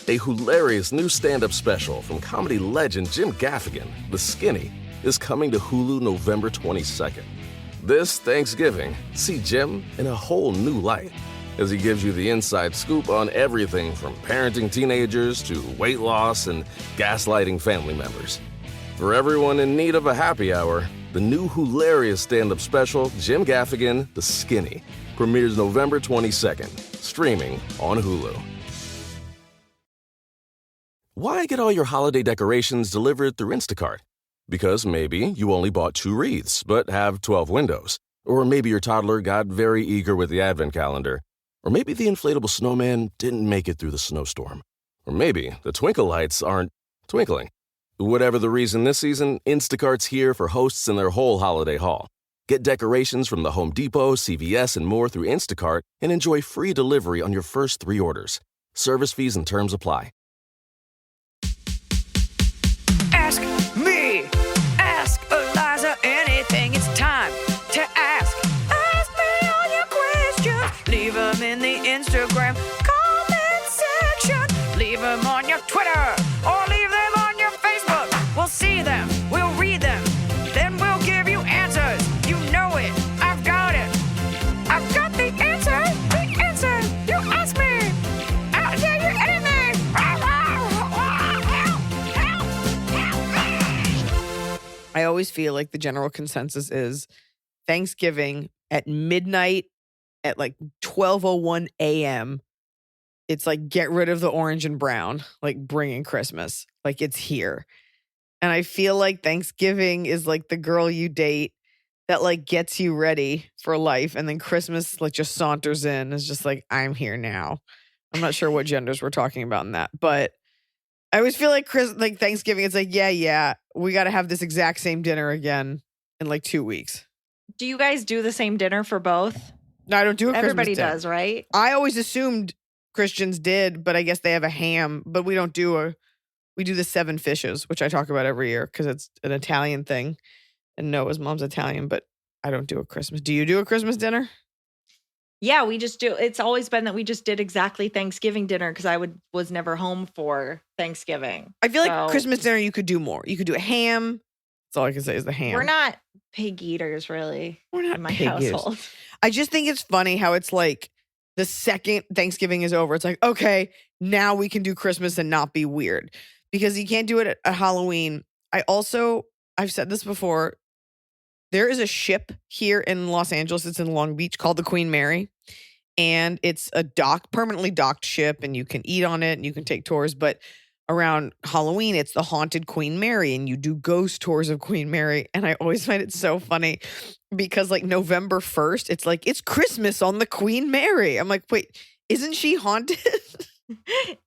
A hilarious new stand-up special from comedy legend Jim Gaffigan, The Skinny, is coming to Hulu November 22nd. This Thanksgiving, see Jim in a whole new light as he gives you the inside scoop on everything from parenting teenagers to weight loss and gaslighting family members. For everyone in need of a happy hour, the new hilarious stand-up special, Jim Gaffigan, The Skinny, premieres November 22nd, streaming on Hulu. Why get all your holiday decorations delivered through Instacart? Because maybe you only bought 2 wreaths, but have 12 windows. Or maybe your toddler got very eager with the advent calendar. Or maybe the inflatable snowman didn't make it through the snowstorm. Or maybe the twinkle lights aren't twinkling. Whatever the reason this season, Instacart's here for hosts and their whole holiday haul. Get decorations from the Home Depot, CVS, and more through Instacart and enjoy free delivery on your first 3 orders. Service fees and terms apply. Ask me, ask Iliza anything. It's time to ask. Ask me all your questions. Leave them in the Instagram comment section. Leave them on your Twitter or leave them on your Facebook. We'll see them, we'll read them, then we'll give you answers. You know it, I've got it. I've got the answer, the answer. You ask me, I'll tell you anything. I always feel like the general consensus is Thanksgiving at midnight at like 12:01 a.m. It's like get rid of the orange and brown, like bringing Christmas, like it's here. And I feel like Thanksgiving is like the girl you date that like gets you ready for life. And then Christmas like just saunters in. It's just like, I'm here now. I'm not sure what genders we're talking about in that, but I always feel like Thanksgiving, it's like, yeah, we got to have this exact same dinner again in like 2 weeks. Do you guys do the same dinner for both? No, I don't do a Christmas Everybody dinner. does, right? I always assumed Christians did, but I guess they have a ham, but we don't do we do the 7 fishes, which I talk about every year because it's an Italian thing. And Noah's mom's Italian, but I don't do a Christmas. Do you do a Christmas dinner? Yeah, we just do. It's always been that we just did exactly Thanksgiving dinner because I was never home for Thanksgiving. I feel like Christmas dinner, you could do more. You could do a ham. That's all I can say is the ham. We're not pig eaters, really. We're not in my pig household. eaters. I just think it's funny how it's like the second Thanksgiving is over, it's like, okay, now we can do Christmas and not be weird because you can't do it at Halloween. I've said this before. There is a ship here in Los Angeles. It's in Long Beach called the Queen Mary. And it's a permanently docked ship and you can eat on it and you can take tours. But around Halloween, it's the haunted Queen Mary and you do ghost tours of Queen Mary. And I always find it so funny because like November 1st, it's like, it's Christmas on the Queen Mary. I'm like, wait, isn't she haunted?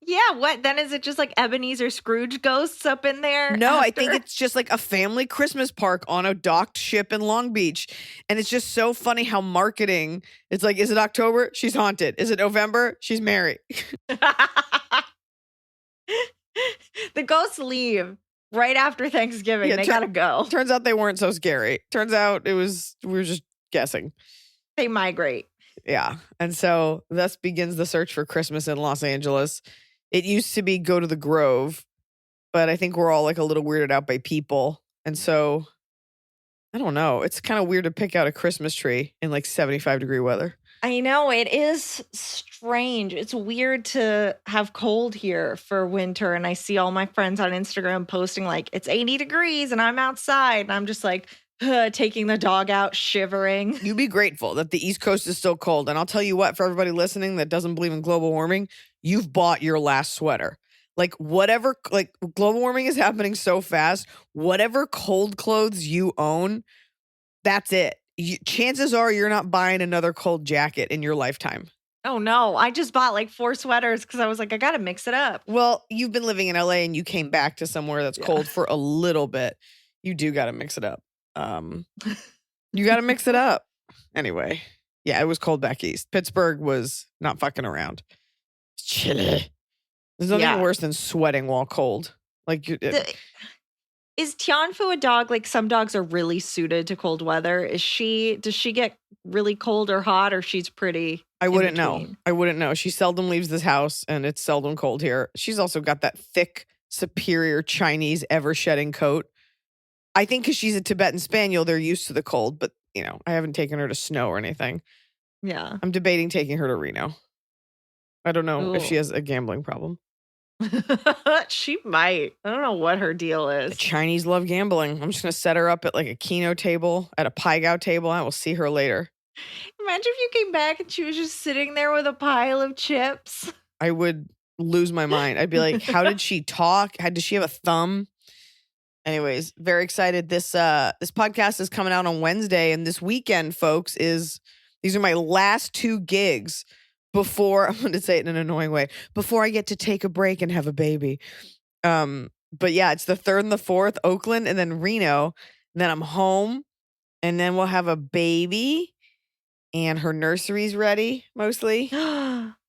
Yeah, what? Then is it just like Ebenezer Scrooge ghosts up in there? No, I think it's just like a family Christmas park on a docked ship in Long Beach. And it's just so funny how marketing, it's like, is it October? She's haunted. Is it November? She's Mary. The ghosts leave right after Thanksgiving. Yeah, they gotta go. Turns out they weren't so scary. Turns out we were just guessing. They migrate. Yeah. And so thus begins the search for Christmas in Los Angeles. It used to be go to the Grove, but I think we're all like a little weirded out by people. And so I don't know. It's kind of weird to pick out a Christmas tree in like 75-degree weather. I know, it is strange. It's weird to have cold here for winter. And I see all my friends on Instagram posting like it's 80 degrees and I'm outside. And I'm just like, taking the dog out, shivering. You be grateful that the East Coast is still cold. And I'll tell you what, for everybody listening that doesn't believe in global warming, you've bought your last sweater. Like whatever, like global warming is happening so fast. Whatever cold clothes you own, that's it. Chances are you're not buying another cold jacket in your lifetime. Oh no, I just bought like 4 sweaters because I was like, I got to mix it up. Well, you've been living in LA and you came back to somewhere that's cold for a little bit. You do got to mix it up. You got to mix it up. Anyway, yeah, it was cold back east. Pittsburgh was not fucking around. It's chilly. There's nothing worse than sweating while cold. Like, is Tianfu a dog? Like some dogs are really suited to cold weather. Does she get really cold or hot, or she's pretty I in wouldn't know. between. I wouldn't know. She seldom leaves this house and it's seldom cold here. She's also got that thick, superior Chinese ever-shedding coat. I think because she's a Tibetan Spaniel, they're used to the cold, but, I haven't taken her to snow or anything. Yeah. I'm debating taking her to Reno. I don't know if she Ooh. has a gambling problem. She might. I don't know what her deal The is. Chinese love gambling. I'm just going to set her up at like a keno table, at a pai gow table. I will see her later. Imagine if you came back and she was just sitting there with a pile of chips. I would lose my mind. I'd be like, how did she talk? Does she have a thumb? Anyways, very excited. This podcast is coming out on Wednesday, and this weekend, folks, these are my last 2 gigs before, I'm going to say it in an annoying way, before I get to take a break and have a baby. But yeah, it's the 3rd and the 4th, Oakland, and then Reno. And then I'm home, and then we'll have a baby, and her nursery's ready, mostly.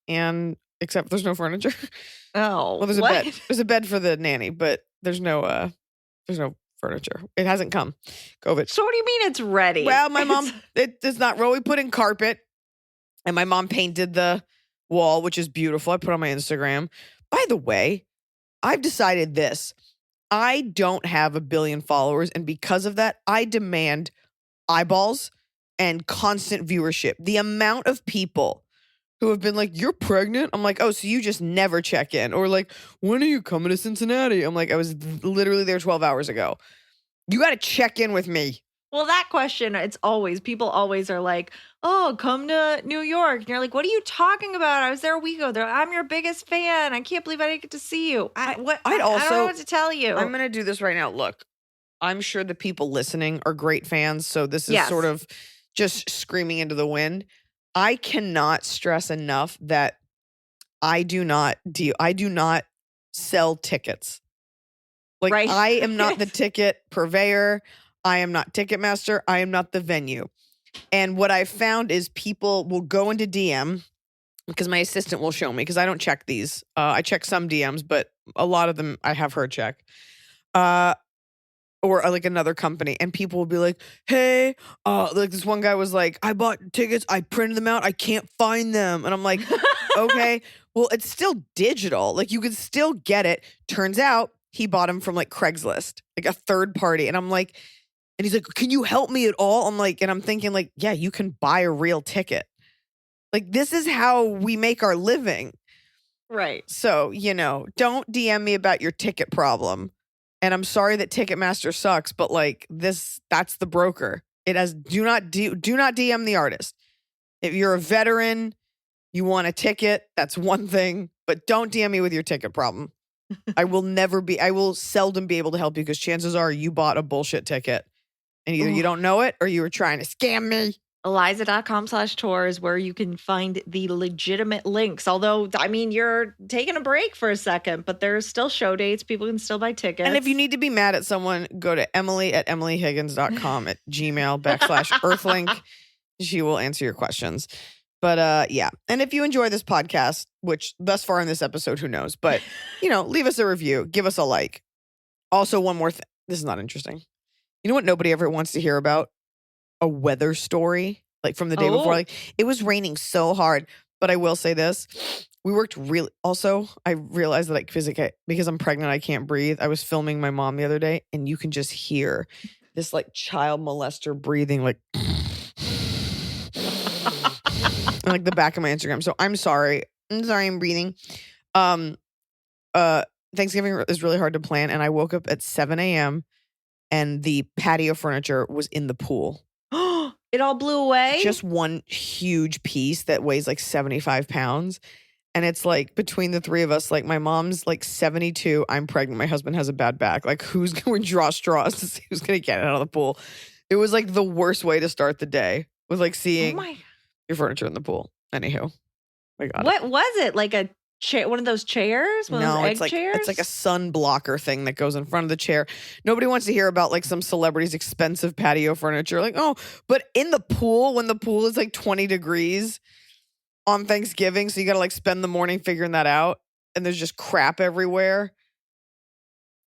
And except there's no furniture. Oh, Well, there's a bed. There's a bed for the nanny, but there's no furniture. It hasn't come. COVID. So what do you mean it's ready? Well, my mom, it's not real. We put in carpet, and my mom painted the wall, which is beautiful. I put on my Instagram. By the way, I've decided this. I don't have a billion followers, and because of that, I demand eyeballs and constant viewership. The amount of people who have been like, you're pregnant? I'm like, oh, so you just never check in. Or like, when are you coming to Cincinnati? I'm like, I was literally there 12 hours ago. You got to check in with me. Well, that question, people always are like, oh, come to New York. And you're like, what are you talking about? I was there a week ago. They're like, I'm your biggest fan. I can't believe I didn't get to see you. I don't know what to tell you. I'm going to do this right now. Look, I'm sure the people listening are great fans. So this is sort of just screaming into the wind. I cannot stress enough that I do not sell tickets. Like, right. I am not the ticket purveyor. I am not Ticketmaster. I am not the venue. And what I've found is people will go into DM because my assistant will show me because I don't check these. I check some DMs, but a lot of them I have her check. Or like another company, and people will be like, hey, like this one guy was like, I bought tickets, I printed them out, I can't find them. And I'm like, okay, well, it's still digital. Like, you could still get it. Turns out he bought them from like Craigslist, like a third party. And I'm like, and he's like, can you help me at all? I'm like, and I'm thinking like, yeah, you can buy a real ticket. Like, this is how we make our living. Right. So, don't DM me about your ticket problem. And I'm sorry that Ticketmaster sucks, but like that's the broker. It has do not DM the artist. If you're a veteran, you want a ticket, that's one thing, but don't DM me with your ticket problem. I will seldom be able to help you because chances are you bought a bullshit ticket and either you don't know it or you were trying to scam me. Iliza.com/tours where you can find the legitimate links. Although, I mean, you're taking a break for a second, but there's still show dates. People can still buy tickets. And if you need to be mad at someone, go to emily@emilyhiggins.com at gmail.com/earthlink. She will answer your questions. But yeah. And if you enjoy this podcast, which thus far in this episode, who knows? But, leave us a review. Give us a like. Also, one more thing. This is not interesting. You know what nobody ever wants to hear about? A weather story, like from the day before. Like, it was raining so hard. But I will say this. We worked really. Also, I realized that because I'm pregnant, I can't breathe. I was filming my mom the other day, and you can just hear this like child molester breathing, like, like the back of my Instagram. So I'm sorry. I'm breathing. Thanksgiving is really hard to plan, and I woke up at 7 a.m. and the patio furniture was in the pool. It all blew away? Just one huge piece that weighs like 75 pounds. And it's like between the three of us, like my mom's like 72. I'm pregnant. My husband has a bad back. Like, who's going to draw straws to see who's going to get it out of the pool? It was like the worst way to start the day with like seeing your furniture in the pool. Anywho, I got what was it? Like a one of those chairs? One of those egg chairs? It's like a sun blocker thing that goes in front of the chair. Nobody wants to hear about like some celebrity's expensive patio furniture. Like, oh, but in the pool, when the pool is like 20 degrees on Thanksgiving, so you got to like spend the morning figuring that out, and there's just crap everywhere.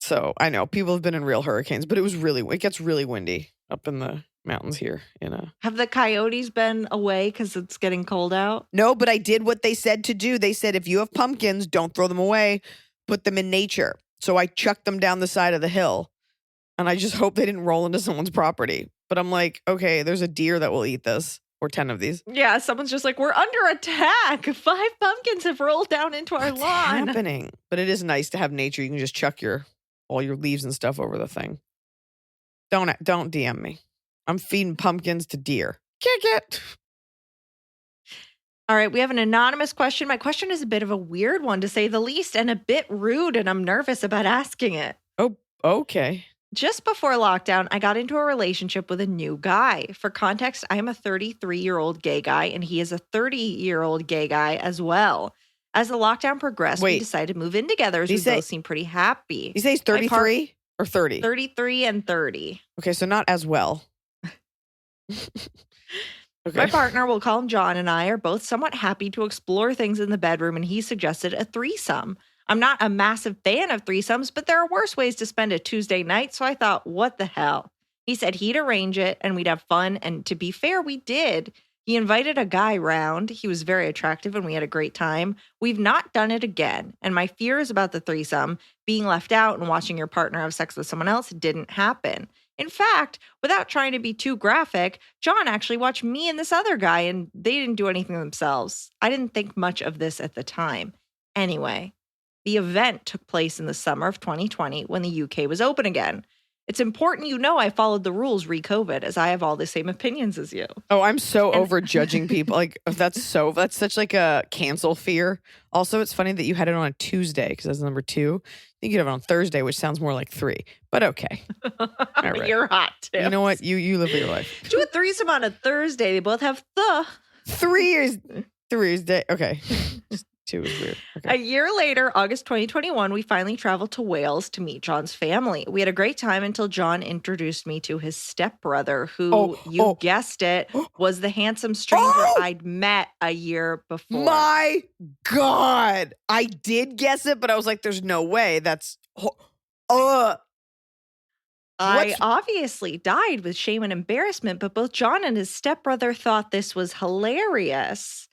So I know people have been in real hurricanes, but it gets really windy up in the mountains here. Have the coyotes been away because it's getting cold out? No, but I did what they said to do. They said, if you have pumpkins, don't throw them away. Put them in nature. So I chucked them down the side of the hill. And I just hope they didn't roll into someone's property. But I'm like, okay, there's a deer that will eat this. Or 10 of these. Yeah, someone's just like, we're under attack. 5 pumpkins have rolled down into our What's lawn. happening? But it is nice to have nature. You can just chuck all your leaves and stuff over the thing. Don't DM me. I'm feeding pumpkins to deer. Kick it. All right, we have an anonymous question. My question is a bit of a weird one, to say the least, and a bit rude, and I'm nervous about asking it. Oh, okay. Just before lockdown, I got into a relationship with a new guy. For context, I am a 33-year-old gay guy, and he is a 30-year-old gay guy as well. As the lockdown progressed, we decided to move in together as we both seem pretty happy. You say he's 33 or 30? 33 and 30. Okay, so not as well. Okay. My partner, we'll call him John, and I are both somewhat happy to explore things in the bedroom, and he suggested a threesome. I'm not a massive fan of threesomes, but there are worse ways to spend a Tuesday night, so I thought, what the hell? He said he'd arrange it, and we'd have fun, and to be fair, we did. He invited a guy round. He was very attractive, and we had a great time. We've not done it again, and my fears about the threesome, being left out and watching your partner have sex with someone else, didn't happen. In fact, without trying to be too graphic, John actually watched me and this other guy, and they didn't do anything themselves. I didn't think much of this at the time. Anyway, the event took place in the summer of 2020 when the UK was open again. It's important you know I followed the rules re-COVID, as I have all the same opinions as you. Oh, I'm so over judging people. Like, that's such like a cancel fear. Also, it's funny that you had it on a Tuesday because that's number 2. I think you have it on Thursday, which sounds more like 3. But okay. All right. You're hot, too. You know what? You live your life. Do a threesome on a Thursday. They both have the. 3 is Thursday. Okay. 2 is weird. Okay. A year later, August 2021, we finally traveled to Wales to meet John's family. We had a great time until John introduced me to his stepbrother, who, you guessed it, was the handsome stranger I'd met a year before. My God. I did guess it, but I was like, there's no way. That's... I obviously died with shame and embarrassment, but both John and his stepbrother thought this was hilarious.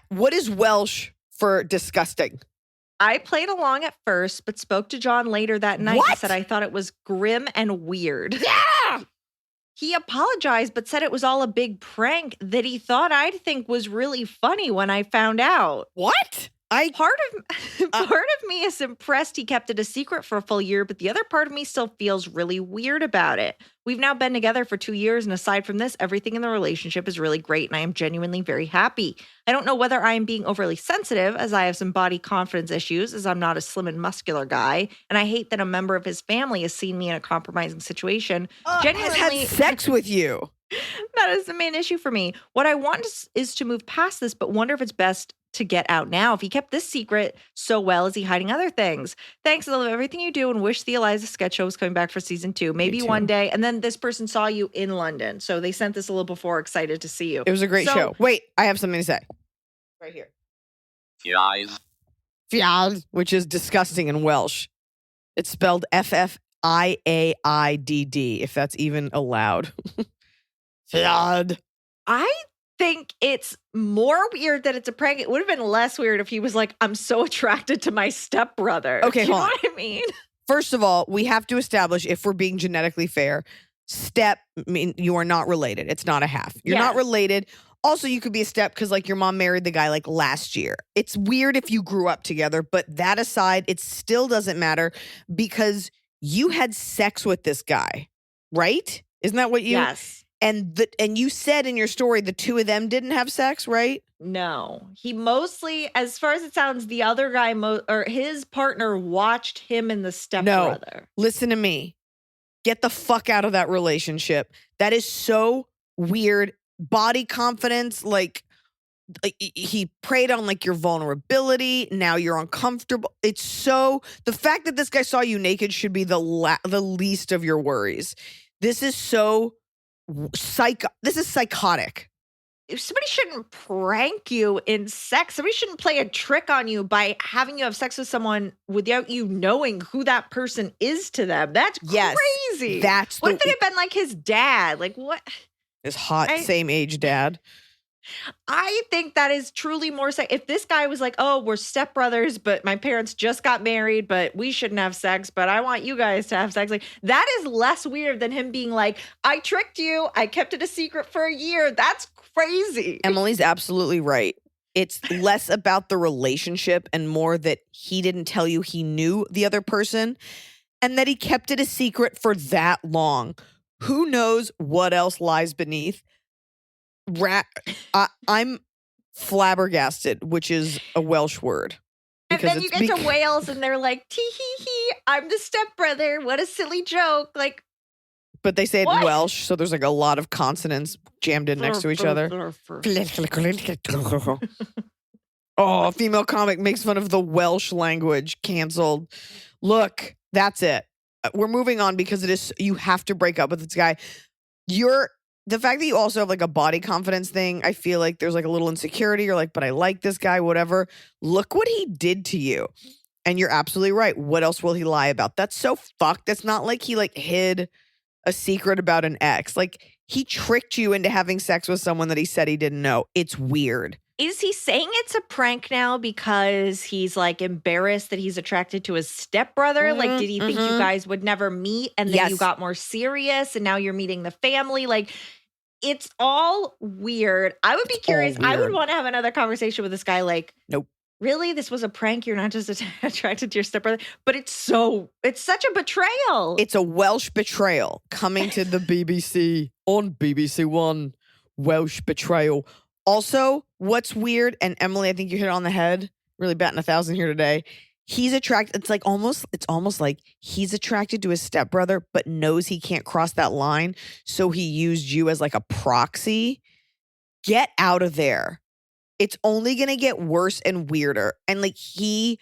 What is Welsh for disgusting? I played along at first, but spoke to John later that night and said I thought it was grim and weird. Yeah! He apologized, but said it was all a big prank that he thought I'd think was really funny when I found out. What? Part of me is impressed he kept it a secret for a full year, but the other part of me still feels really weird about it. We've now been together for 2 years, and aside from this, everything in the relationship is really great, and I am genuinely very happy. I don't know whether I am being overly sensitive, as I have some body confidence issues, as I'm not a slim and muscular guy, and I hate that a member of his family has seen me in a compromising situation. Genuinely has had sex with you. That is the main issue for me. What I want is to move past this, but wonder if it's best to get out now. If he kept this secret so well, is he hiding other things? Thanks. I love everything you do and wish the Iliza sketch show was coming back for season 2. Maybe one day. And then this person saw you in London. So they sent this a little before, excited to see you. It was a great show. Wait, I have something to say. Right here. Fiad, which is disgusting in Welsh. It's spelled Fffiaidd, if that's even allowed. Fiad. I think it's more weird that it's a prank. It would have been less weird if he was like, I'm so attracted to my stepbrother. Okay, you know what I mean? First of all, we have to establish, if we're being genetically fair, you are not related. It's not a half. You're not related. Also, you could be a step because like your mom married the guy like last year. It's weird if you grew up together, but that aside, it still doesn't matter because you had sex with this guy, right? Isn't that what you? Yes. And you said in your story the 2 of them didn't have sex, right? No. He mostly, as far as it sounds, the other guy or his partner watched him and the stepbrother. No, listen to me. Get the fuck out of that relationship. That is so weird. Body confidence, like he preyed on like your vulnerability. Now you're uncomfortable. It's so, the fact that this guy saw you naked should be the least of your worries. This is so this is psychotic. somebody shouldn't prank you in sex. Somebody shouldn't play a trick on you by having you have sex with someone without you knowing who that person is to them. That's crazy. What if it had been like his dad? Like what? His hot same age dad. I think that is truly more if this guy was like, oh, we're stepbrothers, but my parents just got married, but we shouldn't have sex, but I want you guys to have sex. Like that is less weird than him being like, I tricked you. I kept it a secret for a year. That's crazy. Emily's absolutely right. It's less about the relationship and more that he didn't tell you he knew the other person and that he kept it a secret for that long. Who knows what else lies beneath? I'm flabbergasted, which is a Welsh word. And then you get to Wales and they're like, tee hee hee, I'm the stepbrother. What a silly joke. Like, but they say it in Welsh, so there's like a lot of consonants jammed in next to each other. Oh, a female comic makes fun of the Welsh language. Canceled. Look, that's it. We're moving on because you have to break up with this guy. The fact that you also have like a body confidence thing, I feel like there's like a little insecurity. You're like, but I like this guy, whatever. Look what he did to you. And you're absolutely right. What else will he lie about? That's so fucked. That's not like he like hid a secret about an ex. Like he tricked you into having sex with someone that he said he didn't know. It's weird. Is he saying it's a prank now because he's like embarrassed that he's attracted to his stepbrother? Like, did he think you guys would never meet and then you got more serious and now you're meeting the family? Like, it's all weird. I would be curious. I would want to have another conversation with this guy. Like, nope. Really? This was a prank? You're not just attracted to your stepbrother? But it's such a betrayal. It's a Welsh betrayal coming to the BBC on BBC One. Welsh betrayal. Also, what's weird, and Emily, I think you hit it on the head, really batting 1,000 here today. He's attracted, it's almost like he's attracted to his stepbrother, but knows he can't cross that line. So he used you as like a proxy. Get out of there. It's only going to get worse and weirder. And like he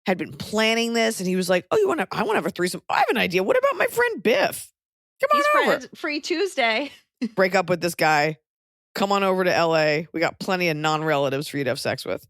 had been planning this and he was like, oh, I want to have a threesome. I have an idea. What about my friend Biff? Come on over. Free Tuesday. Break up with this guy. Come on over to LA. We got plenty of non-relatives for you to have sex with.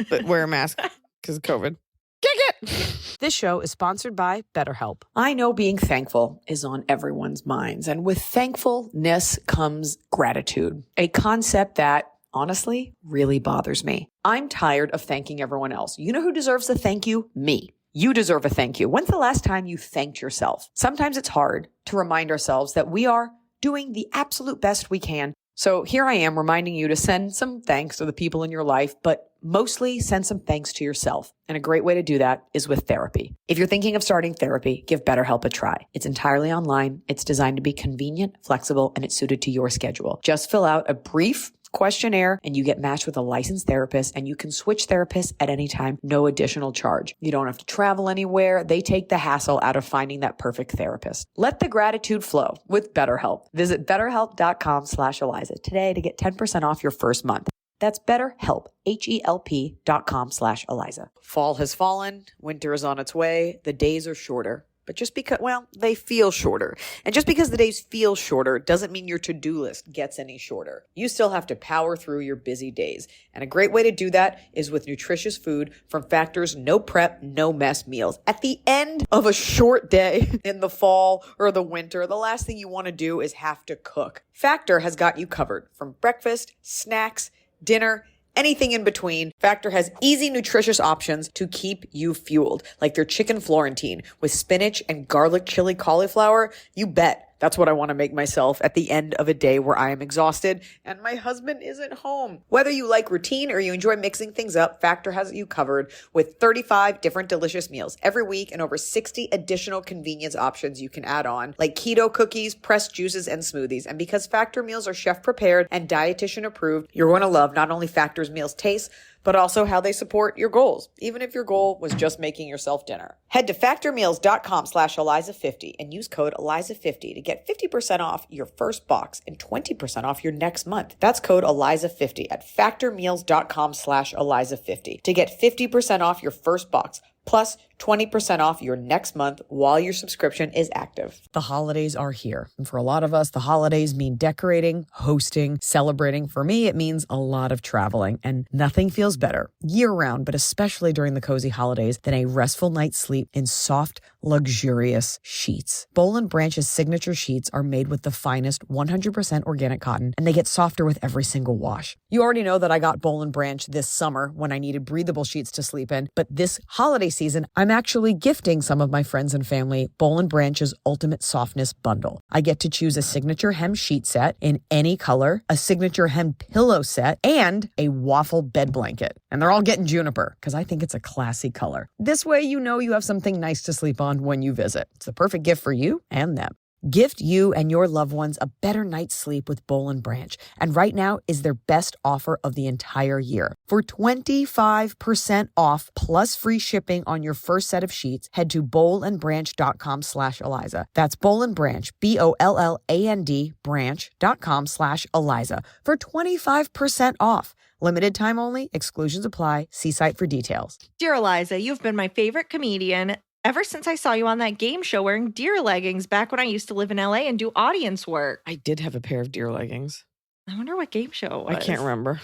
But wear a mask because of COVID. Kick it! This show is sponsored by BetterHelp. I know being thankful is on everyone's minds. And with thankfulness comes gratitude, a concept that honestly really bothers me. I'm tired of thanking everyone else. You know who deserves a thank you? Me. You deserve a thank you. When's the last time you thanked yourself? Sometimes it's hard to remind ourselves that we are doing the absolute best we can. So here I am reminding you to send some thanks to the people in your life, but mostly send some thanks to yourself. And a great way to do that is with therapy. If you're thinking of starting therapy, give BetterHelp a try. It's entirely online. It's designed to be convenient, flexible, and it's suited to your schedule. Just fill out a brief questionnaire and you get matched with a licensed therapist, and you can switch therapists at any time, no additional charge. You don't have to travel anywhere. They take the hassle out of finding that perfect therapist. Let the gratitude flow with BetterHelp. Visit betterhelp.com/Iliza today to get 10% off your first month. That's BetterHelp, HELP.com/Iliza. Fall has fallen. Winter is on its way. The days are shorter. But just because, they feel shorter. And just because the days feel shorter doesn't mean your to-do list gets any shorter. You still have to power through your busy days. And a great way to do that is with nutritious food from Factor's no prep, no mess meals. At the end of a short day in the fall or the winter, the last thing you want to do is have to cook. Factor has got you covered from breakfast, snacks, dinner, anything in between. Factor has easy, nutritious options to keep you fueled, like their chicken Florentine with spinach and garlic chili cauliflower. You bet. That's what I want to make myself at the end of a day where I am exhausted and my husband isn't home. Whether you like routine or you enjoy mixing things up, Factor has you covered with 35 different delicious meals every week and over 60 additional convenience options you can add on, like keto cookies, pressed juices, and smoothies. And because Factor meals are chef prepared and dietitian approved, you're going to love not only Factor's meals taste, but also how they support your goals, even if your goal was just making yourself dinner. Head to factormeals.com/Iliza50 and use code Iliza50 to get 50% off your first box and 20% off your next month. That's code Iliza50 at factormeals.com/Iliza50 to get 50% off your first box plus 20% off your next month while your subscription is active. The holidays are here. And for a lot of us, the holidays mean decorating, hosting, celebrating. For me, it means a lot of traveling. And nothing feels better year-round, but especially during the cozy holidays, than a restful night's sleep in soft, luxurious sheets. Boll & Branch's signature sheets are made with the finest 100% organic cotton, and they get softer with every single wash. You already know that I got Boll & Branch this summer when I needed breathable sheets to sleep in, but this holiday season, I'm actually gifting some of my friends and family Boll & Branch's Ultimate Softness Bundle. I get to choose a signature hem sheet set in any color, a signature hem pillow set, and a waffle bed blanket. And they're all getting juniper because I think it's a classy color. This way, you know you have something nice to sleep on when you visit. It's the perfect gift for you and them. Gift you and your loved ones a better night's sleep with Boll & Branch. And right now is their best offer of the entire year. For 25% off plus free shipping on your first set of sheets, head to bollandbranch.com/Iliza. That's Boll & Branch, BOLLAND branch.com/Iliza for 25% off. Limited time only. Exclusions apply. See site for details. Dear Iliza, you've been my favorite comedian ever since I saw you on that game show wearing deer leggings back when I used to live in LA and do audience work. I did have a pair of deer leggings. I wonder what game show it was. I can't remember.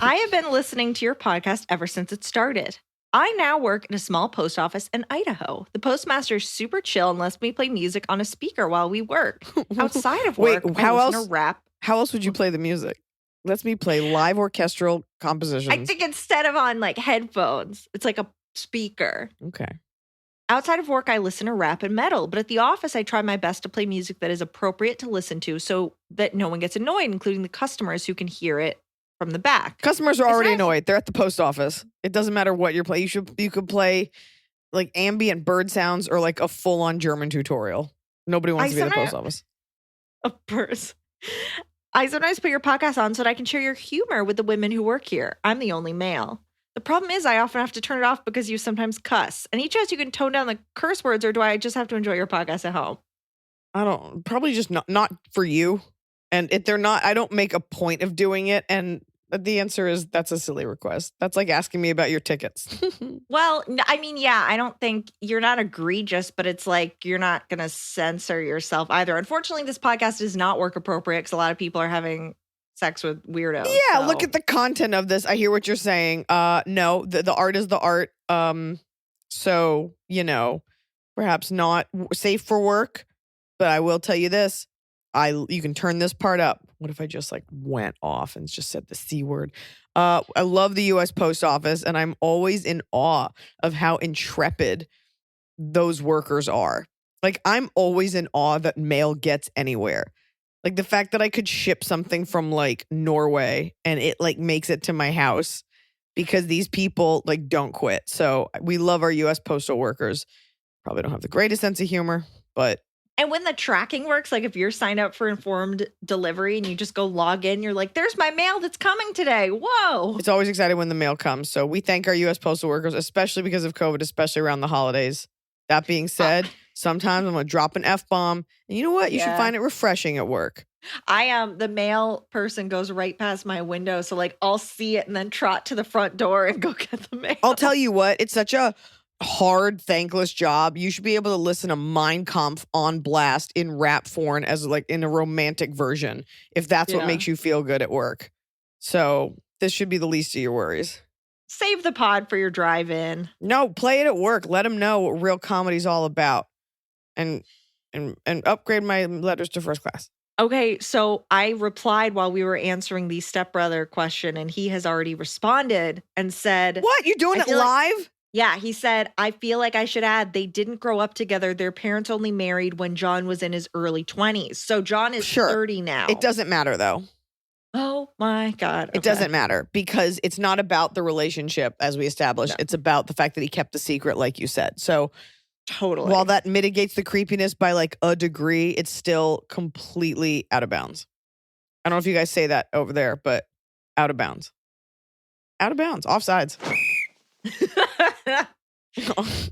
I have been listening to your podcast ever since it started. I now work in a small post office in Idaho. The postmaster is super chill and lets me play music on a speaker while we work. Outside of work, how I listen else? to rap. How else would you play the music? Lets me play live orchestral compositions. I think instead of on like headphones, it's like a speaker. Okay. Outside of work, I listen to rap and metal, but at the office, I try my best to play music that is appropriate to listen to so that no one gets annoyed, including the customers who can hear it from the back. Customers are already nice. annoyed. They're at the post office. It doesn't matter what you're playing. You could play like ambient bird sounds or like a full-on German tutorial. Nobody wants to be at the post office. A purse. I sometimes put your podcast on so that I can share your humor with the women who work here. I'm the only male. The problem is I often have to turn it off because you sometimes cuss. Any chance you can tone down the curse words, or do I just have to enjoy your podcast at home? Probably just not for you. And if they're not, I don't make a point of doing it. And the answer is that's a silly request. That's like asking me about your tickets. Well, I mean, yeah, I don't think you're not egregious, but it's like you're not going to censor yourself either. Unfortunately, this podcast does not work appropriate because a lot of people are having sex with weirdos. Yeah, so. Look at the content of this. I hear what you're saying. No, the art is the art. So, perhaps not safe for work, but I will tell you this. You can turn this part up. What if I just like went off and just said the C word? I love the U.S. Post Office, and I'm always in awe of how intrepid those workers are. Like, I'm always in awe that mail gets anywhere. Like the fact that I could ship something from like Norway and it like makes it to my house because these people like don't quit. So we love our U.S. postal workers. Probably don't have the greatest sense of humor, but. And when the tracking works, like if you're signed up for informed delivery and you just go log in, you're like, there's my mail that's coming today. Whoa. It's always exciting when the mail comes. So we thank our U.S. postal workers, especially because of COVID, especially around the holidays. That being said, sometimes I'm going to drop an F-bomb. And you know what? You should find it refreshing at work. The mail person goes right past my window. So like I'll see it and then trot to the front door and go get the mail. I'll tell you what, it's such a hard, thankless job. You should be able to listen to Mein Kampf on blast in rap form as like in a romantic version, if that's what makes you feel good at work. So this should be the least of your worries. Save the pod for your drive-in. No, play it at work. Let them know what real comedy's all about. And upgrade my letters to first class. Okay, so I replied while we were answering the stepbrother question, and he has already responded and said... What? You're doing it live? Yeah, he said, I feel like I should add, they didn't grow up together. Their parents only married when John was in his early 20s. So John is 30 now. It doesn't matter, though. Oh, my God. It doesn't matter because it's not about the relationship as we established. No. It's about the fact that he kept the secret, like you said. So totally. While that mitigates the creepiness by like a degree, it's still completely out of bounds. I don't know if you guys say that over there, but out of bounds. Out of bounds. Offsides.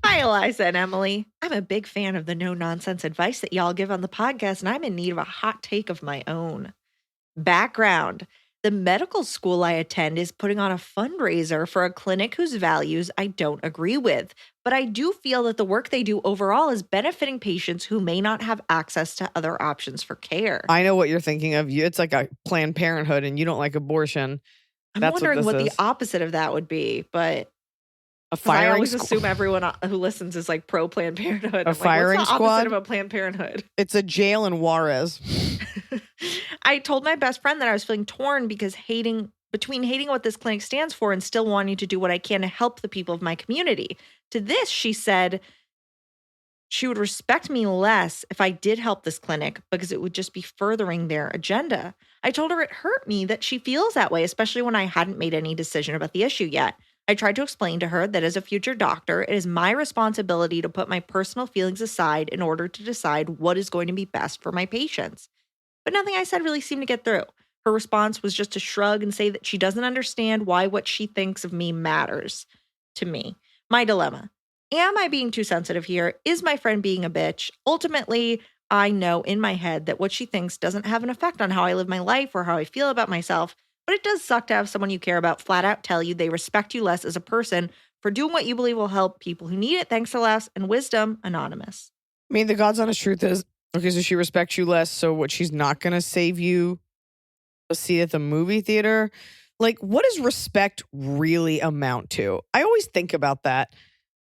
Hi, Iliza and Emily. I'm a big fan of the no-nonsense advice that y'all give on the podcast, and I'm in need of a hot take of my own. Background. The medical school I attend is putting on a fundraiser for a clinic whose values I don't agree with. But I do feel that the work they do overall is benefiting patients who may not have access to other options for care. I know what you're thinking of. It's like a Planned Parenthood and you don't like abortion. I'm That's wondering what the is. opposite of that would be, but A 'cause I firing always squad. assume everyone who listens is like pro Planned Parenthood. A I'm firing like, what's the squad? opposite of a Planned Parenthood? It's a jail in Juarez. I told my best friend that I was feeling torn because between hating what this clinic stands for and still wanting to do what I can to help the people of my community. To this, she said she would respect me less if I did help this clinic because it would just be furthering their agenda. I told her it hurt me that she feels that way, especially when I hadn't made any decision about the issue yet. I tried to explain to her that as a future doctor, it is my responsibility to put my personal feelings aside in order to decide what is going to be best for my patients. But nothing I said really seemed to get through. Her response was just to shrug and say that she doesn't understand why what she thinks of me matters to me. My dilemma. Am I being too sensitive here? Is my friend being a bitch? Ultimately, I know in my head that what she thinks doesn't have an effect on how I live my life or how I feel about myself. But it does suck to have someone you care about flat out tell you they respect you less as a person for doing what you believe will help people who need it. Thanks to laughs and wisdom, Anonymous. I mean, the God's honest truth is, okay, so she respects you less, so what, she's not going to save you a seat at the movie theater? Like, what does respect really amount to? I always think about that.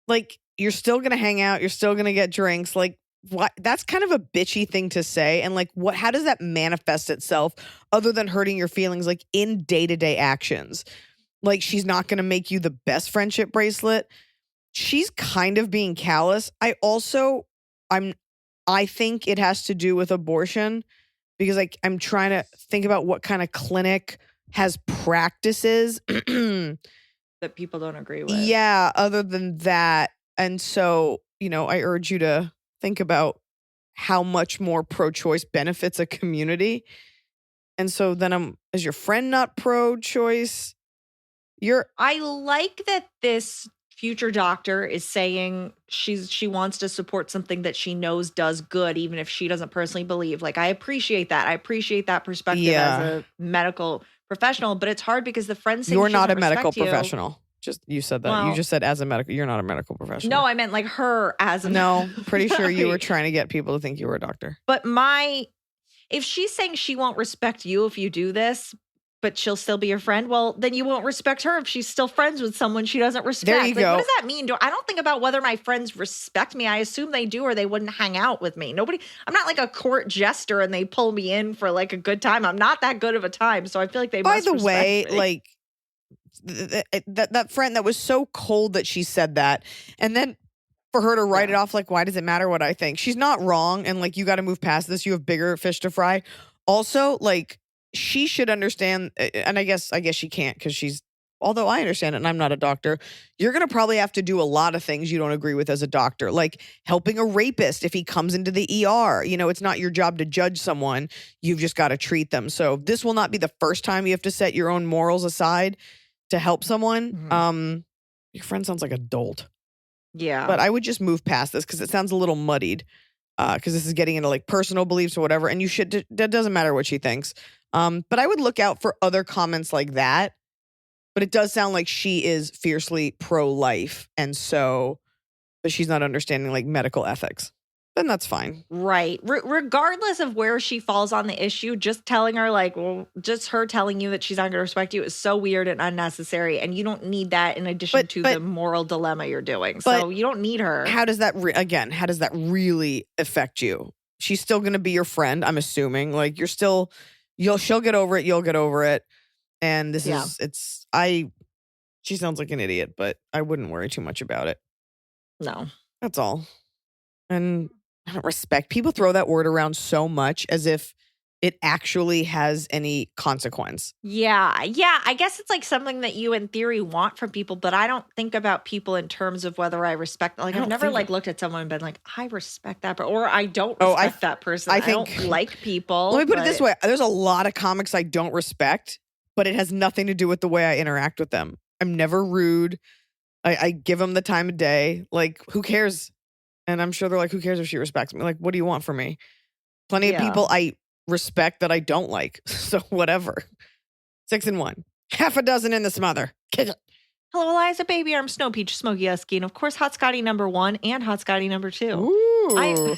Like, you're still going to hang out, you're still going to get drinks. Like, what? That's kind of a bitchy thing to say. And like, how does that manifest itself other than hurting your feelings, like in day-to-day actions? Like, she's not going to make you the best friendship bracelet. She's kind of being callous. I think it has to do with abortion because I'm trying to think about what kind of clinic has practices that people don't agree with. Yeah, other than that. And so, I urge you to think about how much more pro-choice benefits a community. And so then is your friend not pro-choice? I like that this future doctor is saying she wants to support something that she knows does good, even if she doesn't personally believe. Like, I appreciate that. I appreciate that perspective as a medical professional, but it's hard because the friend saying you're she not a doesn't medical respect you. professional. You said that. Well, you just said as a medical. You're not a medical professional. No, I meant like her as a No, pretty sure you were trying to get people to think you were a doctor. But if she's saying she won't respect you if you do this, but she'll still be your friend, well, then you won't respect her if she's still friends with someone she doesn't respect. There you go. What does that mean? I don't think about whether my friends respect me. I assume they do or they wouldn't hang out with me. I'm not like a court jester and they pull me in for like a good time. I'm not that good of a time. So I feel like they must respect me. By the way, like that friend that was so cold that she said that. And then for her to write it off like, why does it matter what I think? She's not wrong. And like, you got to move past this. You have bigger fish to fry. Also, like, she should understand, and I guess she can't because although I understand it and I'm not a doctor, you're going to probably have to do a lot of things you don't agree with as a doctor, like helping a rapist if he comes into the ER. It's not your job to judge someone. You've just got to treat them. So this will not be the first time you have to set your own morals aside to help someone. Mm-hmm. Your friend sounds like a dolt. Yeah. But I would just move past this because it sounds a little muddied because this is getting into like personal beliefs or whatever. And that doesn't matter what she thinks. But I would look out for other comments like that. But it does sound like she is fiercely pro-life. And so, but she's not understanding like medical ethics. Then that's fine. Right. Regardless of where she falls on the issue, just telling her just her telling you that she's not going to respect you is so weird and unnecessary. And you don't need that in addition to the moral dilemma you're doing. So you don't need her. How does that, how does that really affect you? She's still going to be your friend, I'm assuming. Like she'll get over it. You'll get over it. And this she sounds like an idiot, but I wouldn't worry too much about it. No. That's all. And I don't respect. People throw that word around so much as if it actually has any consequence. Yeah. I guess it's like something that you in theory want from people, but I don't think about people in terms of whether I respect. Like I've never looked at someone and been like, I respect that, or I don't respect that person. I don't like people. Let me put it this way: there's a lot of comics I don't respect, but it has nothing to do with the way I interact with them. I'm never rude. I give them the time of day. Like, who cares? And I'm sure they're like, who cares if she respects me? Like, what do you want from me? Plenty of people I respect that I don't like. So whatever. 6 and 1. Half a dozen in the smother. Kick it. Hello, Eliza, Baby Arm, Snow Peach, Smokey Husky, and of course, Hot Scotty number 1 and Hot Scotty number 2. Ooh.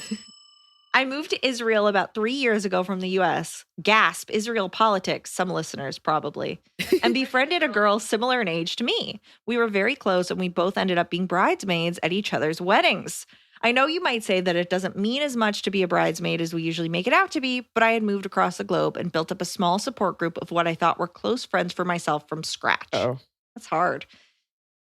I moved to Israel about 3 years ago from the US. Gasp, Israel politics, some listeners probably. And befriended a girl similar in age to me. We were very close and we both ended up being bridesmaids at each other's weddings. I know you might say that it doesn't mean as much to be a bridesmaid as we usually make it out to be, but I had moved across the globe and built up a small support group of what I thought were close friends for myself from scratch. Oh. That's hard.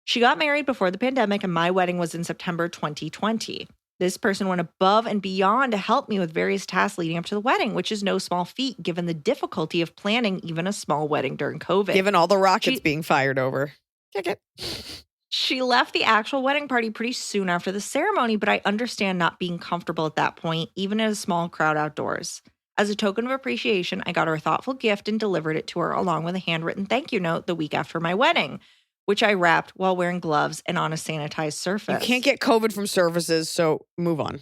She got married before the pandemic and my wedding was in September 2020. This person went above and beyond to help me with various tasks leading up to the wedding, which is no small feat given the difficulty of planning even a small wedding during COVID. Given all the rockets being fired over. Kick it. She left the actual wedding party pretty soon after the ceremony, but I understand not being comfortable at that point, even in a small crowd outdoors. As a token of appreciation, I got her a thoughtful gift and delivered it to her along with a handwritten thank you note the week after my wedding, which I wrapped while wearing gloves and on a sanitized surface. You can't get COVID from surfaces, so move on.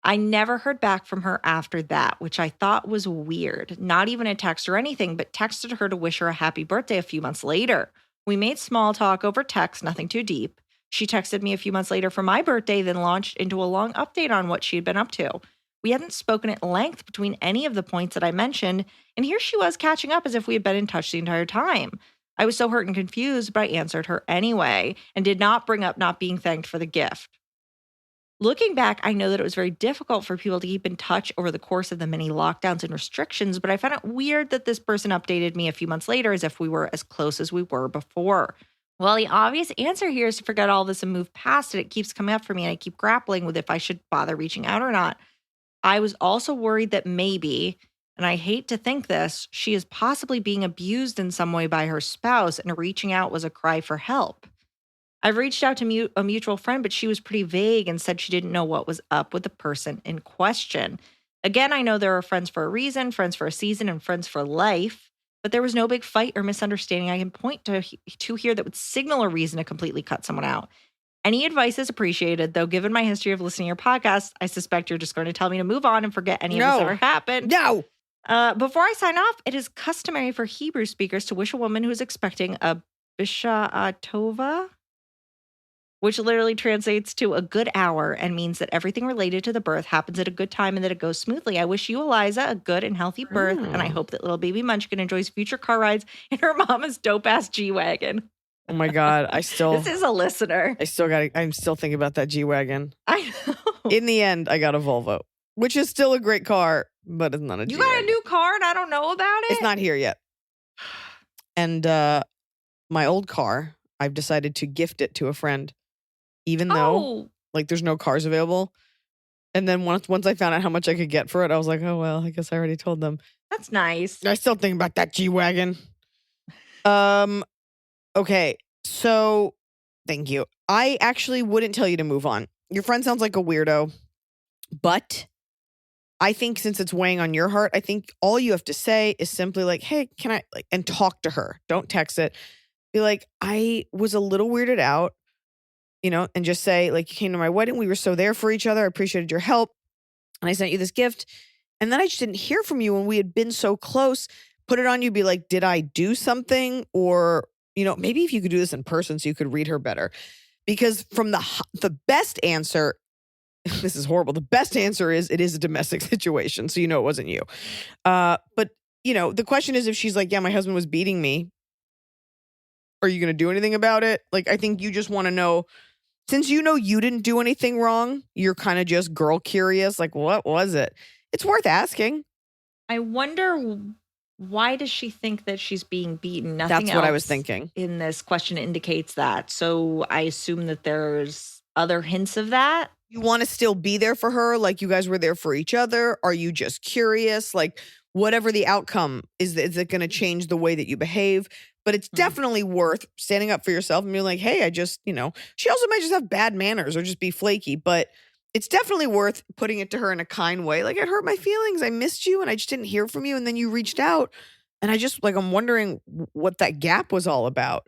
I never heard back from her after that, which I thought was weird. Not even a text or anything, but texted her to wish her a happy birthday a few months later. We made small talk over text, nothing too deep. She texted me a few months later for my birthday, then launched into a long update on what she had been up to. We hadn't spoken at length between any of the points that I mentioned, and here she was catching up as if we had been in touch the entire time. I was so hurt and confused, but I answered her anyway and did not bring up not being thanked for the gift. Looking back, I know that it was very difficult for people to keep in touch over the course of the many lockdowns and restrictions, but I found it weird that this person updated me a few months later as if we were as close as we were before. Well, the obvious answer here is to forget all this and move past it. It keeps coming up for me and I keep grappling with if I should bother reaching out or not. I was also worried that maybe, and I hate to think this, she is possibly being abused in some way by her spouse and reaching out was a cry for help. I've reached out to a mutual friend, but she was pretty vague and said she didn't know what was up with the person in question. Again, I know there are friends for a reason, friends for a season, and friends for life, but there was no big fight or misunderstanding I can point to here that would signal a reason to completely cut someone out. Any advice is appreciated, though given my history of listening to your podcast, I suspect you're just going to tell me to move on and forget any of this ever happened. No. Before I sign off, it is customary for Hebrew speakers to wish a woman who is expecting a Bisha Tova, which literally translates to a good hour and means that everything related to the birth happens at a good time and that it goes smoothly. I wish you, Eliza, a good and healthy birth, and I hope that little baby Munchkin enjoys future car rides in her mama's dope-ass G-Wagon. Oh my God, This is a listener. I'm still thinking about that G-Wagon. I know. In the end, I got a Volvo, which is still a great car, but it's not a You G-Wagon. got a new car and I don't know about it? It's not here yet. And my old car, I've decided to gift it to a friend, even though like there's no cars available. And then once I found out how much I could get for it, I was like, oh, well, I guess I already told them. That's nice. I still think about that G-Wagon. Okay, so thank you. I actually wouldn't tell you to move on. Your friend sounds like a weirdo, but I think since it's weighing on your heart, I think all you have to say is simply like, hey, can I, like, and talk to her. Don't text it. Be like, I was a little weirded out, you know, and just say, like, you came to my wedding. We were so there for each other. I appreciated your help. And I sent you this gift. And then I just didn't hear from you when we had been so close. Put it on you. Be like, did I do something? Or, you know, maybe if you could do this in person so you could read her better. Because from the best answer, this is horrible. The best answer is it is a domestic situation. So, you know, it wasn't you. But, you know, the question is if she's like, yeah, my husband was beating me. Are you going to do anything about it? Like, I think you just want to know, since you know you didn't do anything wrong, you're kind of just girl curious. Like, what was it? It's worth asking. I wonder, why does she think that she's being beaten? Nothing That's what I was thinking. In this question indicates that. So I assume that there's other hints of that. You want to still be there for her? Like you guys were there for each other? Are you just curious? Like whatever the outcome is it going to change the way that you behave? But it's definitely worth standing up for yourself and being like, hey, I just, you know, she also might just have bad manners or just be flaky, but it's definitely worth putting it to her in a kind way. Like, it hurt my feelings. I missed you and I just didn't hear from you. And then you reached out and I just, like, I'm wondering what that gap was all about.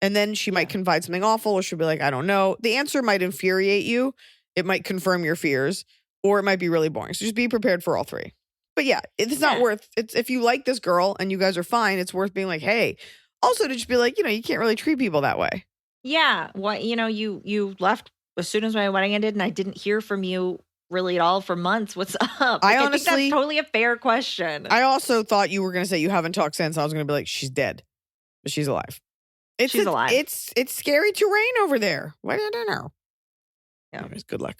And then she might confide something awful or she'll be like, I don't know. The answer might infuriate you. It might confirm your fears or it might be really boring. So just be prepared for all three. But yeah, it's not worth it's if you like this girl and you guys are fine, it's worth being like, hey. Also to just be like, you can't really treat people that way. Yeah. What you left as soon as my wedding ended and I didn't hear from you really at all for months. What's up? I think honestly that's totally a fair question. I also thought you were gonna say you haven't talked since. I was gonna be like, she's dead. But she's alive. She's alive. It's scary terrain over there. What I don't know. Yeah. Anyways, good luck.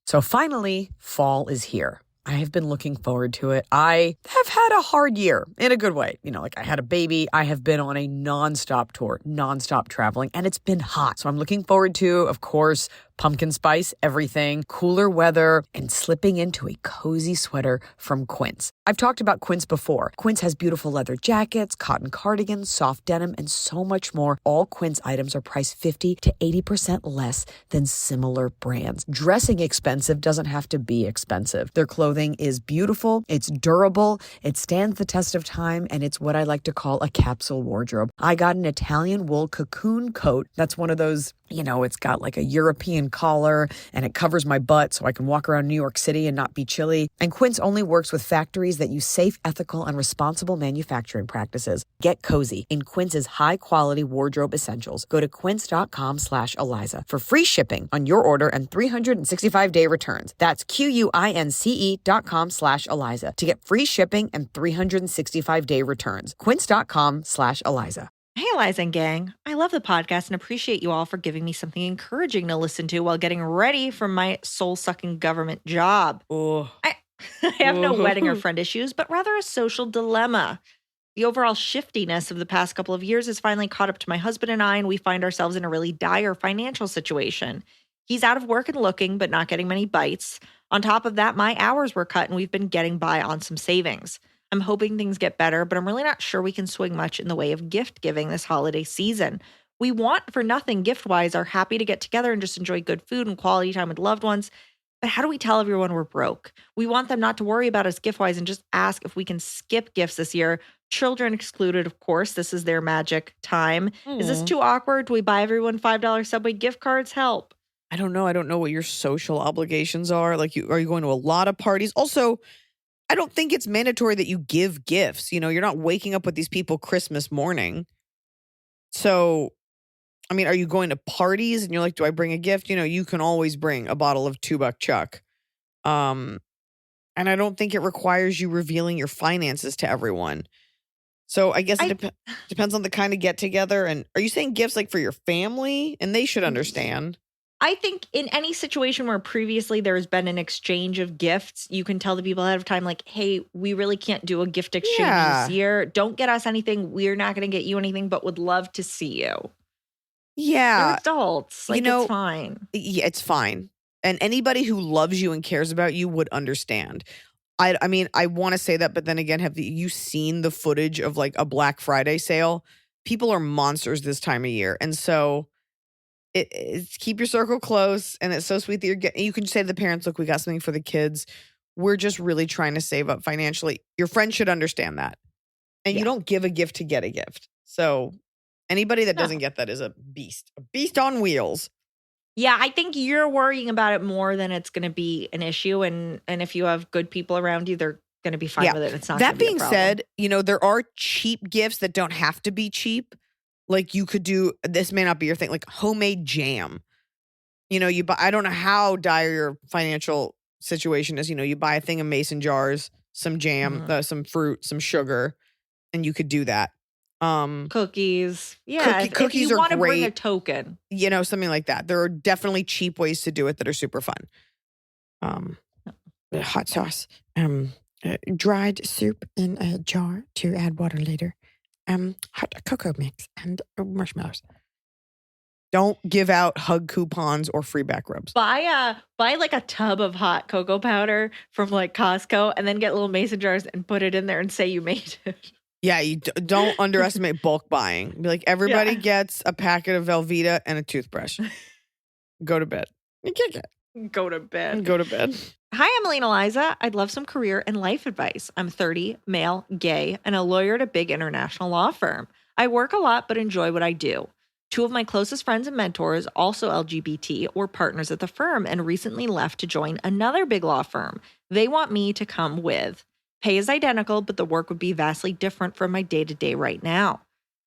So finally, fall is here. I have been looking forward to it. I have had a hard year in a good way. I had a baby. I have been on a nonstop tour, nonstop traveling, and it's been hot. So I'm looking forward to, of course, pumpkin spice, everything, cooler weather, and slipping into a cozy sweater from Quince. I've talked about Quince before. Quince has beautiful leather jackets, cotton cardigans, soft denim, and so much more. All Quince items are priced 50 to 80% less than similar brands. Dressing expensive doesn't have to be expensive. Their clothing is beautiful, it's durable, it stands the test of time, and it's what I like to call a capsule wardrobe. I got an Italian wool cocoon coat. That's one of those, it's got like a European collar and it covers my butt so I can walk around New York City and not be chilly. And Quince only works with factories that use safe, ethical, and responsible manufacturing practices. Get cozy in Quince's high-quality wardrobe essentials. Go to quince.com/Iliza for free shipping on your order and 365-day returns. That's QUINCE.com/Iliza to get free shipping and 365-day returns. Quince.com/Iliza. Hey, Eliza and gang. I love the podcast and appreciate you all for giving me something encouraging to listen to while getting ready for my soul-sucking government job. Oh. I have no wedding or friend issues, but rather a social dilemma. The overall shiftiness of the past couple of years has finally caught up to my husband and I, and we find ourselves in a really dire financial situation. He's out of work and looking, but not getting many bites. On top of that, my hours were cut, and we've been getting by on some savings. I'm hoping things get better, but I'm really not sure we can swing much in the way of gift giving this holiday season. We want for nothing gift-wise, are happy to get together and just enjoy good food and quality time with loved ones. But how do we tell everyone we're broke? We want them not to worry about us gift-wise and just ask if we can skip gifts this year. Children excluded, of course. This is their magic time. Is this too awkward? Do we buy everyone $5 Subway gift cards? Help. I don't know. I don't know what your social obligations are. Like, are you going to a lot of parties? Also, I don't think it's mandatory that you give gifts. You're not waking up with these people Christmas morning. So, I mean, are you going to parties and you're like, do I bring a gift? You can always bring a bottle of $2 Chuck. And I don't think it requires you revealing your finances to everyone. So I guess it depends on the kind of get together. And are you saying gifts like for your family? And they should understand. I think in any situation where previously there's been an exchange of gifts, you can tell the people ahead of time, like, hey, we really can't do a gift exchange this year. Don't get us anything. We're not going to get you anything, but would love to see you. Yeah. They're adults. Like, it's fine. Yeah, it's fine. And anybody who loves you and cares about you would understand. I mean, I want to say that, but then again, have you seen the footage of like a Black Friday sale? People are monsters this time of year. And so it's keep your circle close, and it's so sweet that you can say to the parents, look, we got something for the kids. We're just really trying to save up financially. Your friend should understand that. And you don't give a gift to get a gift. So anybody that doesn't get that is a beast on wheels. Yeah, I think you're worrying about it more than it's going to be an issue. And if you have good people around you, they're going to be fine with it. It's not that being said, there are cheap gifts that don't have to be cheap. Like you could do, this may not be your thing, like homemade jam. You buy, I don't know how dire your financial situation is. You buy a thing of mason jars, some jam, some fruit, some sugar, and you could do that. Cookies. Yeah. Cookies if you are want to bring great. a token. Something like that. There are definitely cheap ways to do it that are super fun. Hot sauce, dried soup in a jar to add water later. Hot cocoa mix and marshmallows. Don't give out hug coupons or free back rubs. Buy like a tub of hot cocoa powder from like Costco and then get little mason jars and put it in there and say you made it. Yeah, you don't underestimate bulk buying. Be like, everybody gets a packet of Velveeta and a toothbrush. Go to bed. Go to bed. Go to bed. Hi, Emily and Eliza. I'd love some career and life advice. I'm 30, male, gay, and a lawyer at a big international law firm. I work a lot, but enjoy what I do. Two of my closest friends and mentors, also LGBT, were partners at the firm and recently left to join another big law firm. They want me to come with Pay is identical, but the work would be vastly different from my day-to-day right now.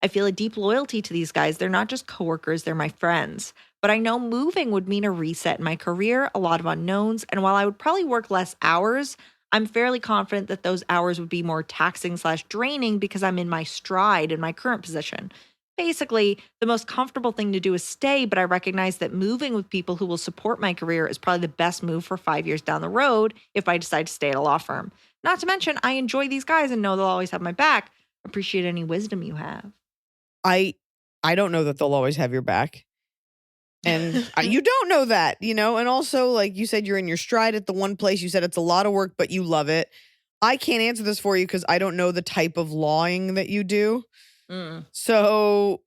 I feel a deep loyalty to these guys. They're not just coworkers, they're my friends. But I know moving would mean a reset in my career, a lot of unknowns, and while I would probably work less hours, I'm fairly confident that those hours would be more taxing/draining because I'm in my stride in my current position. Basically, the most comfortable thing to do is stay, but I recognize that moving with people who will support my career is probably the best move for 5 years down the road if I decide to stay at a law firm. Not to mention, I enjoy these guys and know they'll always have my back. Appreciate any wisdom you have. I don't know that they'll always have your back. And you don't know that, and also, like you said, you're in your stride at the one place. You said it's a lot of work, but you love it. I can't answer this for you because I don't know the type of lawing that you do. So,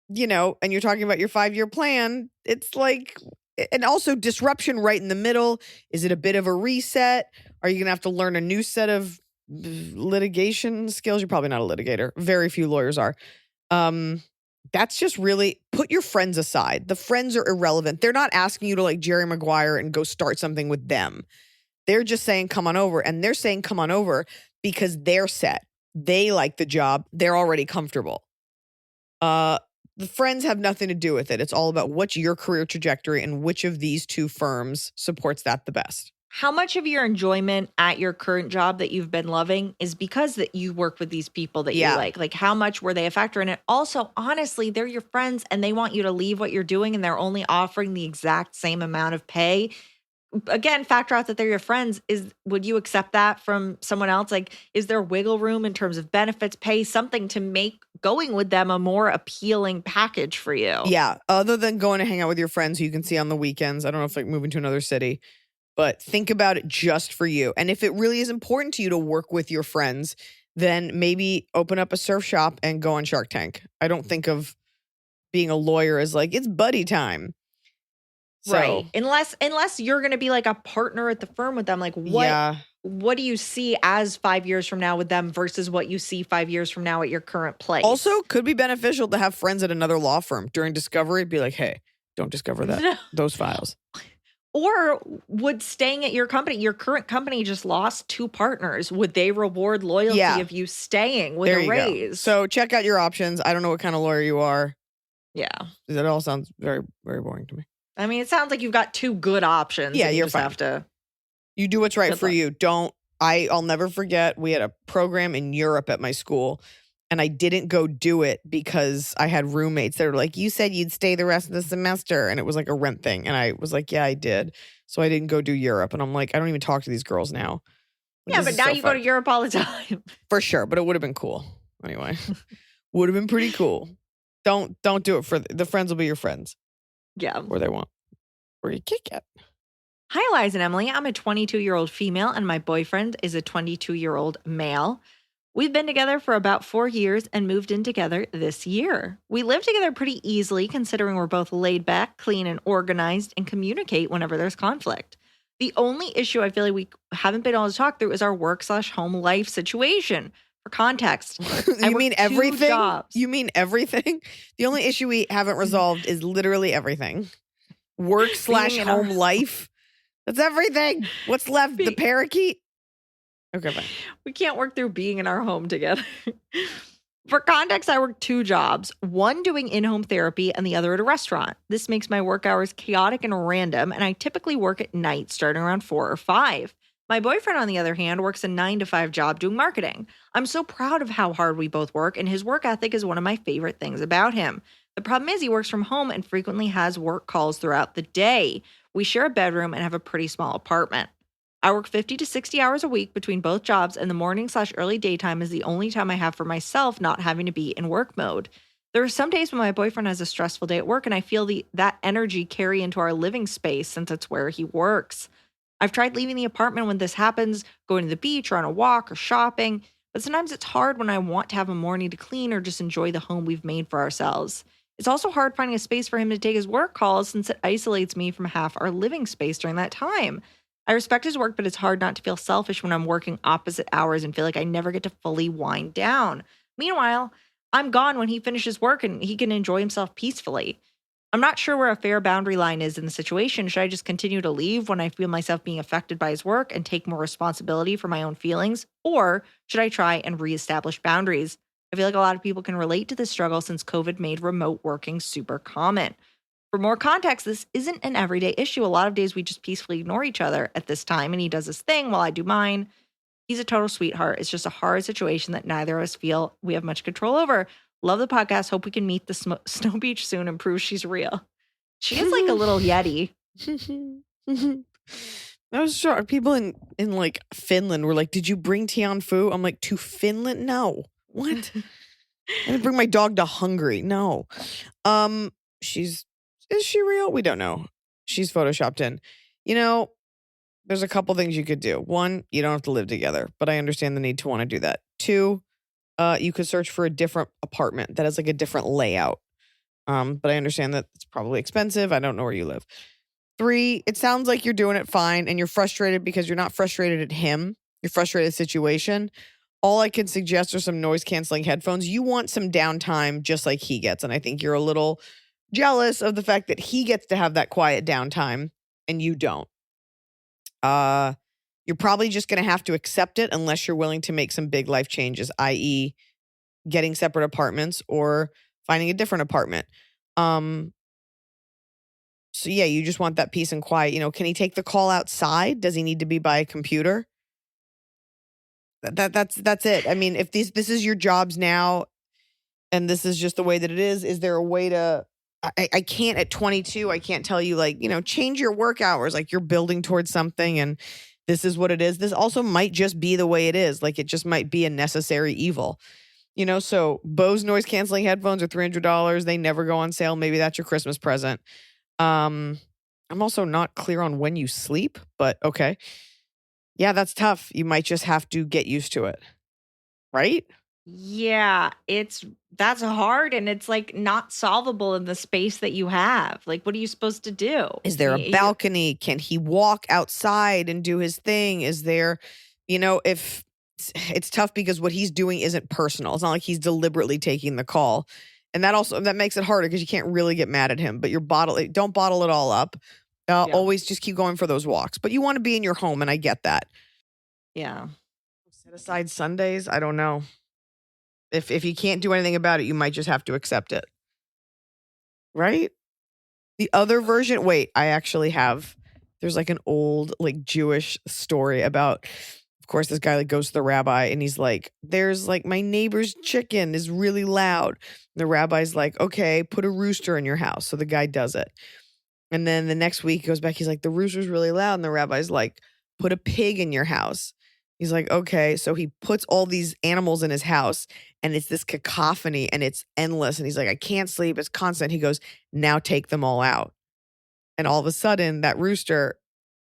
and you're talking about your 5-year plan. It's like, and also disruption right in the middle. Is it a bit of a reset? Are you going to have to learn a new set of litigation skills? You're probably not a litigator. Very few lawyers are. That's just really put your friends aside. The friends are irrelevant. They're not asking you to like Jerry Maguire and go start something with them. They're just saying, come on over. And they're saying, come on over because they're set. They like the job. They're already comfortable. The friends have nothing to do with it. It's all about what's your career trajectory and which of these two firms supports that the best. How much of your enjoyment at your current job that you've been loving is because that you work with these people that you like? Like, how much were they a factor in it? Also, honestly, they're your friends and they want you to leave what you're doing and they're only offering the exact same amount of pay. Again, factor out that they're your friends. Would you accept that from someone else? Like, is there wiggle room in terms of benefits, pay, something to make going with them a more appealing package for you? Yeah. Other than going to hang out with your friends who you can see on the weekends. I don't know if like moving to another city. But think about it just for you. And if it really is important to you to work with your friends, then maybe open up a surf shop and go on Shark Tank. I don't think of being a lawyer as like, it's buddy time. So, right. Unless you're going to be like a partner at the firm with them. Like what do you see as 5 years from now with them versus what you see 5 years from now at your current place? Also, could be beneficial to have friends at another law firm during discovery. Be like, hey, don't discover that those files. Or would staying at your current company just lost 2 partners? Would they reward loyalty of you staying with a raise? Go. So check out your options. I don't know what kind of lawyer you are. Yeah. That all sounds very, very boring to me. I mean, it sounds like you've got 2 good options. Yeah, you you're just fine. have to. You do what's right for you. I'll never forget, we had a program in Europe at my school. And I didn't go do it because I had roommates that were like, you said you'd stay the rest of the semester. And it was like a rent thing. And I was like, yeah, I did. So I didn't go do Europe. And I'm like, I don't even talk to these girls now. Yeah, but now you go to Europe all the time. For sure. But it would have been cool. Anyway, would have been pretty cool. Don't do it for the friends will be your friends. Yeah. Or they won't. Or you kick it. Hi, Liza and Emily. I'm a 22-year-old female and my boyfriend is a 22-year-old male. We've been together for about 4 years and moved in together this year. We live together pretty easily considering we're both laid back, clean, and organized and communicate whenever there's conflict. The only issue I feel like we haven't been able to talk through is our work/home life situation. For context, you mean everything? Jobs. You mean everything? The only issue we haven't resolved is literally everything. Work/home life. That's everything. What's left? The parakeet? Okay, fine. We can't work through being in our home together. For context, I work 2 jobs, one doing in-home therapy and the other at a restaurant. This makes my work hours chaotic and random, and I typically work at night starting around 4 or 5. My boyfriend, on the other hand, works a 9-to-5 job doing marketing. I'm so proud of how hard we both work, and his work ethic is one of my favorite things about him. The problem is he works from home and frequently has work calls throughout the day. We share a bedroom and have a pretty small apartment. I work 50 to 60 hours a week between both jobs, and the morning/early daytime is the only time I have for myself, not having to be in work mode. There are some days when my boyfriend has a stressful day at work, and I feel that energy carry into our living space since it's where he works. I've tried leaving the apartment when this happens, going to the beach or on a walk or shopping, but sometimes it's hard when I want to have a morning to clean or just enjoy the home we've made for ourselves. It's also hard finding a space for him to take his work calls since it isolates me from half our living space during that time. I respect his work, but it's hard not to feel selfish when I'm working opposite hours and feel like I never get to fully wind down. Meanwhile, I'm gone when he finishes work and he can enjoy himself peacefully. I'm not sure where a fair boundary line is in the situation. Should I just continue to leave when I feel myself being affected by his work and take more responsibility for my own feelings? Or should I try and reestablish boundaries? I feel like a lot of people can relate to this struggle since COVID made remote working super common. For more context, this isn't an everyday issue. A lot of days we just peacefully ignore each other at this time, and he does his thing while I do mine. He's a total sweetheart. It's just a hard situation that neither of us feel we have much control over. Love the podcast. Hope we can meet the Snow Beach soon and prove she's real. She is like a little Yeti. I was shocked. People in like Finland were like, "Did you bring Tian Fu?" I'm like, "To Finland? No. What? I didn't bring my dog to Hungary. No." Is she real? We don't know. She's photoshopped in. You know, there's a couple things you could do. One, you don't have to live together, but I understand the need to want to do that. Two, you could search for a different apartment that has like a different layout. But I understand that it's probably expensive. I don't know where you live. Three, it sounds like you're doing it fine and you're frustrated because you're not frustrated at him. You're frustrated at the situation. All I can suggest are some noise canceling headphones. You want some downtime just like he gets. And I think you're a little jealous of the fact that he gets to have that quiet downtime and you don't. You're probably just going to have to accept it unless you're willing to make some big life changes, i.e. getting separate apartments or finding a different apartment. So yeah, you just want that peace and quiet. You know, can he take the call outside? Does he need to be by a computer? That's it. I mean, if this is your jobs now and this is just the way that it is there a way to I can't at 22, I can't tell you like, you know, change your work hours. Like you're building towards something and this is what it is. This also might just be the way it is. Like it just might be a necessary evil. You know, so Bose noise canceling headphones are $300. They never go on sale. Maybe that's your Christmas present. I'm also not clear on when you sleep, but okay. Yeah, that's tough. You might just have to get used to it. Right? Yeah, that's hard and it's like not solvable in the space that you have. Like, what are you supposed to do? Is there a balcony? Can he walk outside and do his thing? Is there, you know, if it's tough because what he's doing isn't personal. It's not like he's deliberately taking the call. And that makes it harder because you can't really get mad at him, but don't bottle it all up. Always just keep going for those walks, but you want to be in your home. And I get that. Yeah. Set aside Sundays. I don't know. If you can't do anything about it, you might just have to accept it. Right? The other version, I actually have, there's like an old like Jewish story about, of course, this guy like goes to the rabbi and he's like, there's like my neighbor's chicken is really loud. The rabbi's like, okay, put a rooster in your house. So the guy does it. And then the next week he goes back, he's like, the rooster's really loud. And the rabbi's like, put a pig in your house. He's like, okay. So he puts all these animals in his house and it's this cacophony and it's endless. And he's like, I can't sleep. It's constant. He goes, now take them all out. And all of a sudden that rooster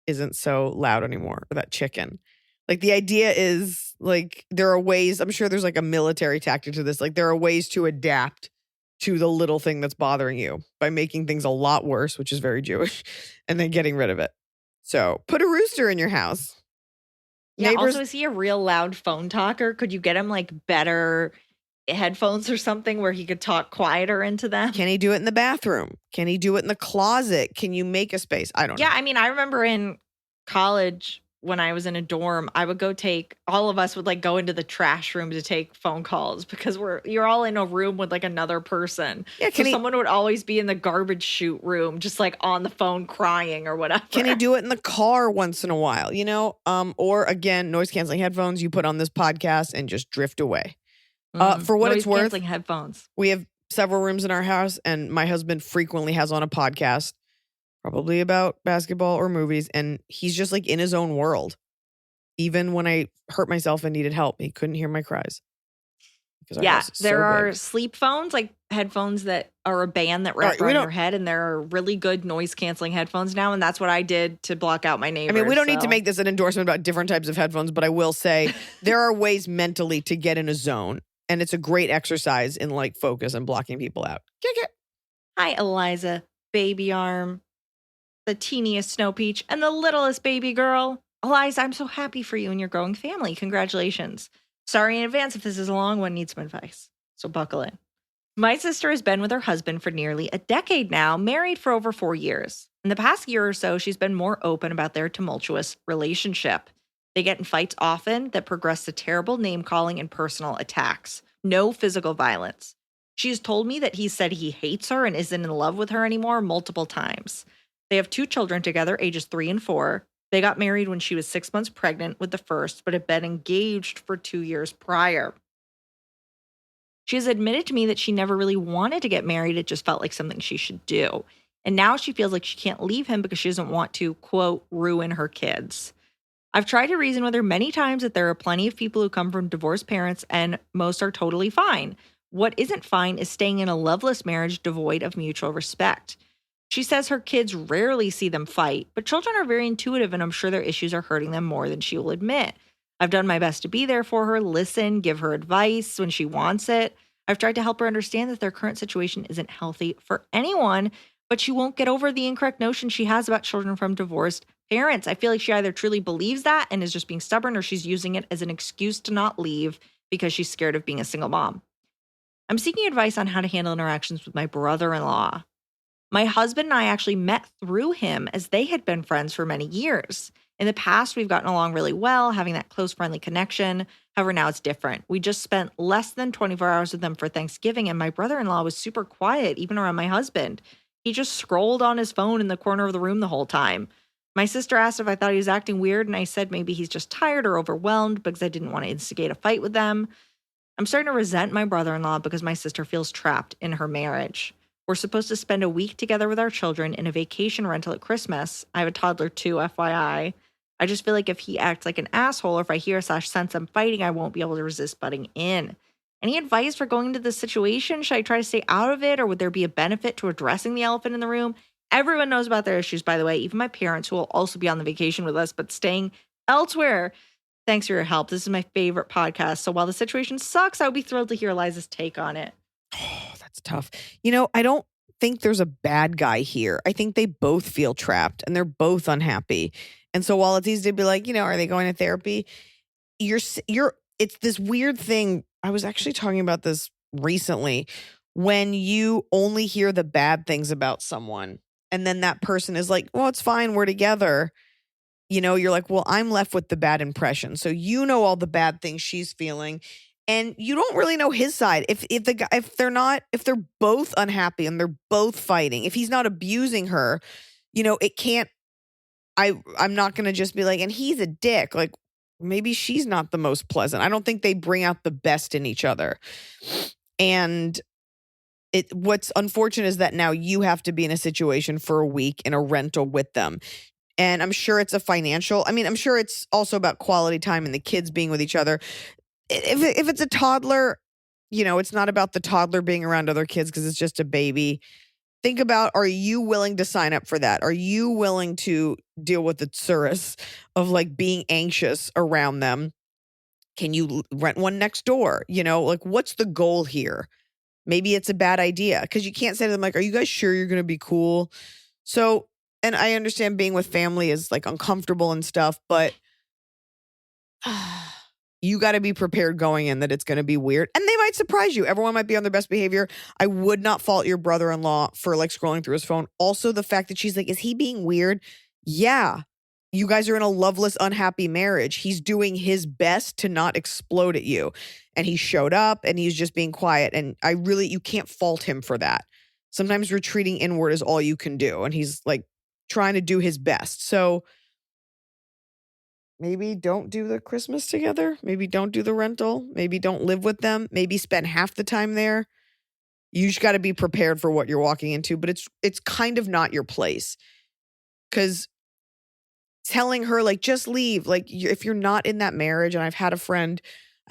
isn't so loud anymore, or that chicken. Like the idea is like, there are ways, I'm sure there's like a military tactic to this. Like there are ways to adapt to the little thing that's bothering you by making things a lot worse, which is very Jewish, and then getting rid of it. So put a rooster in your house. Yeah, Neighbors, also, is he a real loud phone talker? Could you get him like better headphones or something where he could talk quieter into them? can he do it in the bathroom? Can he do it in the closet? Can you make a space? I don't know. Yeah, I mean, I remember in college when I was in a dorm, I would all of us would like go into the trash room to take phone calls because you're all in a room with like another person. Yeah, someone would always be in the garbage chute room, just like on the phone crying or whatever. Can he do it in the car once in a while, you know? Or again, noise canceling headphones you put on this podcast and just drift away. For what it's worth, Noise-canceling headphones. We have several rooms in our house and my husband frequently has on a podcast, probably about basketball or movies. And he's just like in his own world. Even when I hurt myself and needed help, he couldn't hear my cries. There are sleep phones, like headphones that are a band that wrap around your head, and there are really good noise canceling headphones now, and that's what I did to block out my neighbors. I mean, we don't need to make this an endorsement about different types of headphones, but I will say there are ways mentally to get in a zone, and it's a great exercise in like focus and blocking people out. Hi, Iliza, baby arm, the teeniest snow peach, and the littlest baby girl. Iliza, I'm so happy for you and your growing family. Congratulations. Sorry in advance if this is a long one, need some advice. So buckle in. My sister has been with her husband for nearly a decade now, married for over 4 years. In the past year or so, she's been more open about their tumultuous relationship. They get in fights often that progress to terrible name-calling and personal attacks. No physical violence. She has told me that he said he hates her and isn't in love with her anymore multiple times. They have 2 children together, ages 3 and 4. They got married when she was 6 months pregnant with the first, but had been engaged for 2 years prior. She has admitted to me that she never really wanted to get married. It just felt like something she should do. And now she feels like she can't leave him because she doesn't want to, quote, ruin her kids. I've tried to reason with her many times that there are plenty of people who come from divorced parents and most are totally fine. What isn't fine is staying in a loveless marriage devoid of mutual respect. She says her kids rarely see them fight, but children are very intuitive and I'm sure their issues are hurting them more than she will admit. I've done my best to be there for her, listen, give her advice when she wants it. I've tried to help her understand that their current situation isn't healthy for anyone, but she won't get over the incorrect notion she has about children from divorced parents. I feel like she either truly believes that and is just being stubborn, or she's using it as an excuse to not leave because she's scared of being a single mom. I'm seeking advice on how to handle interactions with my brother-in-law. My husband and I actually met through him as they had been friends for many years. In the past, we've gotten along really well, having that close, friendly connection. However, now it's different. We just spent less than 24 hours with them for Thanksgiving, and my brother-in-law was super quiet, even around my husband. He just scrolled on his phone in the corner of the room the whole time. My sister asked if I thought he was acting weird, and I said maybe he's just tired or overwhelmed because I didn't want to instigate a fight with them. I'm starting to resent my brother-in-law because my sister feels trapped in her marriage. We're supposed to spend a week together with our children in a vacation rental at Christmas. I have a toddler too, FYI. I just feel like if he acts like an asshole or if I hear / sense I'm fighting, I won't be able to resist butting in. Any advice for going into this situation? Should I try to stay out of it, or would there be a benefit to addressing the elephant in the room? Everyone knows about their issues, by the way, even my parents, who will also be on the vacation with us, but staying elsewhere. Thanks for your help. This is my favorite podcast. So while the situation sucks, I would be thrilled to hear Eliza's take on it. Oh, that's tough. I don't think there's a bad guy here. I think they both feel trapped and they're both unhappy. And so while it's easy to be like, are they going to therapy? It's this weird thing. I was actually talking about this recently, when you only hear the bad things about someone and then that person is like, well, it's fine, we're together. You're like, well, I'm left with the bad impression. So all the bad things she's feeling, and you don't really know his side. If they're both unhappy and they're both fighting, if he's not abusing her, it can't. I'm not going to just be like, and he's a dick. Like, maybe she's not the most pleasant. I don't think they bring out the best in each other. And what's unfortunate is that now you have to be in a situation for a week in a rental with them. And I'm sure it's I'm sure it's also about quality time and the kids being with each other. If it's a toddler, it's not about the toddler being around other kids because it's just a baby. Think about, are you willing to sign up for that? Are you willing to deal with the tsuris of like being anxious around them? Can you rent one next door? What's the goal here? Maybe it's a bad idea because you can't say to them like, are you guys sure you're going to be cool? So, and I understand being with family is like uncomfortable and stuff, but you got to be prepared going in that it's going to be weird and they might surprise you. Everyone might be on their best behavior. I would not fault your brother-in-law for like scrolling through his phone. Also, the fact that she's like, is he being weird? Yeah. You guys are in a loveless, unhappy marriage. He's doing his best to not explode at you. And he showed up and he's just being quiet. And you can't fault him for that. Sometimes retreating inward is all you can do. And he's like trying to do his best. So maybe don't do the Christmas together. Maybe don't do the rental. Maybe don't live with them. Maybe spend half the time there. You just got to be prepared for what you're walking into. But it's kind of not your place. Because telling her like, just leave. Like if you're not in that marriage, and I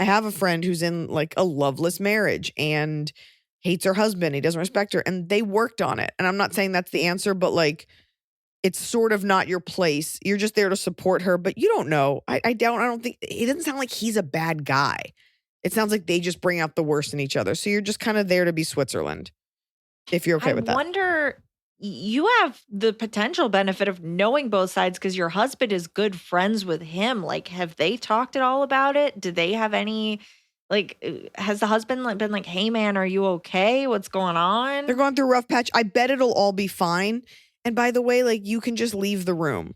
have a friend who's in like a loveless marriage and hates her husband. He doesn't respect her. And they worked on it. And I'm not saying that's the answer, but like, it's sort of not your place. You're just there to support her, but you don't know. I don't think, it doesn't sound like he's a bad guy. It sounds like they just bring out the worst in each other. So you're just kind of there to be Switzerland, if you're okay with that. I wonder, you have the potential benefit of knowing both sides because your husband is good friends with him. Like, have they talked at all about it? Do they have any Has the husband been like, hey man, are you okay? What's going on? They're going through a rough patch. I bet it'll all be fine. And by the way, like you can just leave the room.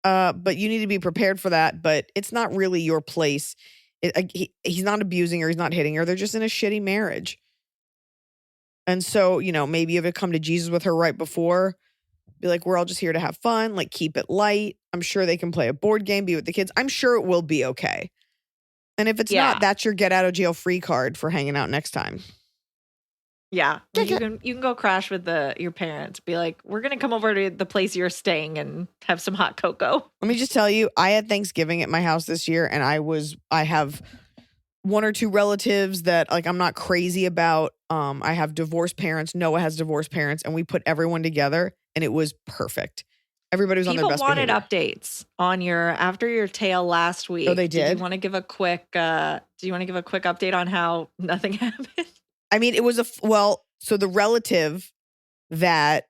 But you need to be prepared for that. But it's not really your place. He's not abusing her. He's not hitting her. They're just in a shitty marriage. And so, maybe if it come to Jesus with her right before, be like, we're all just here to have fun. Like, keep it light. I'm sure they can play a board game, be with the kids. I'm sure it will be okay. And if it's not, that's your get out of jail free card for hanging out next time. Yeah. You can go crash with your parents. Be like, we're going to come over to the place you're staying and have some hot cocoa. Let me just tell you, I had Thanksgiving at my house this year, and I have one or two relatives that like I'm not crazy about. I have divorced parents. Noah has divorced parents, and we put everyone together, and it was perfect. Everybody was on their best behavior. People wanted updates on after your tale last week. Oh, they did? Do you want to give a quick update on how nothing happened? I mean, it was so the relative that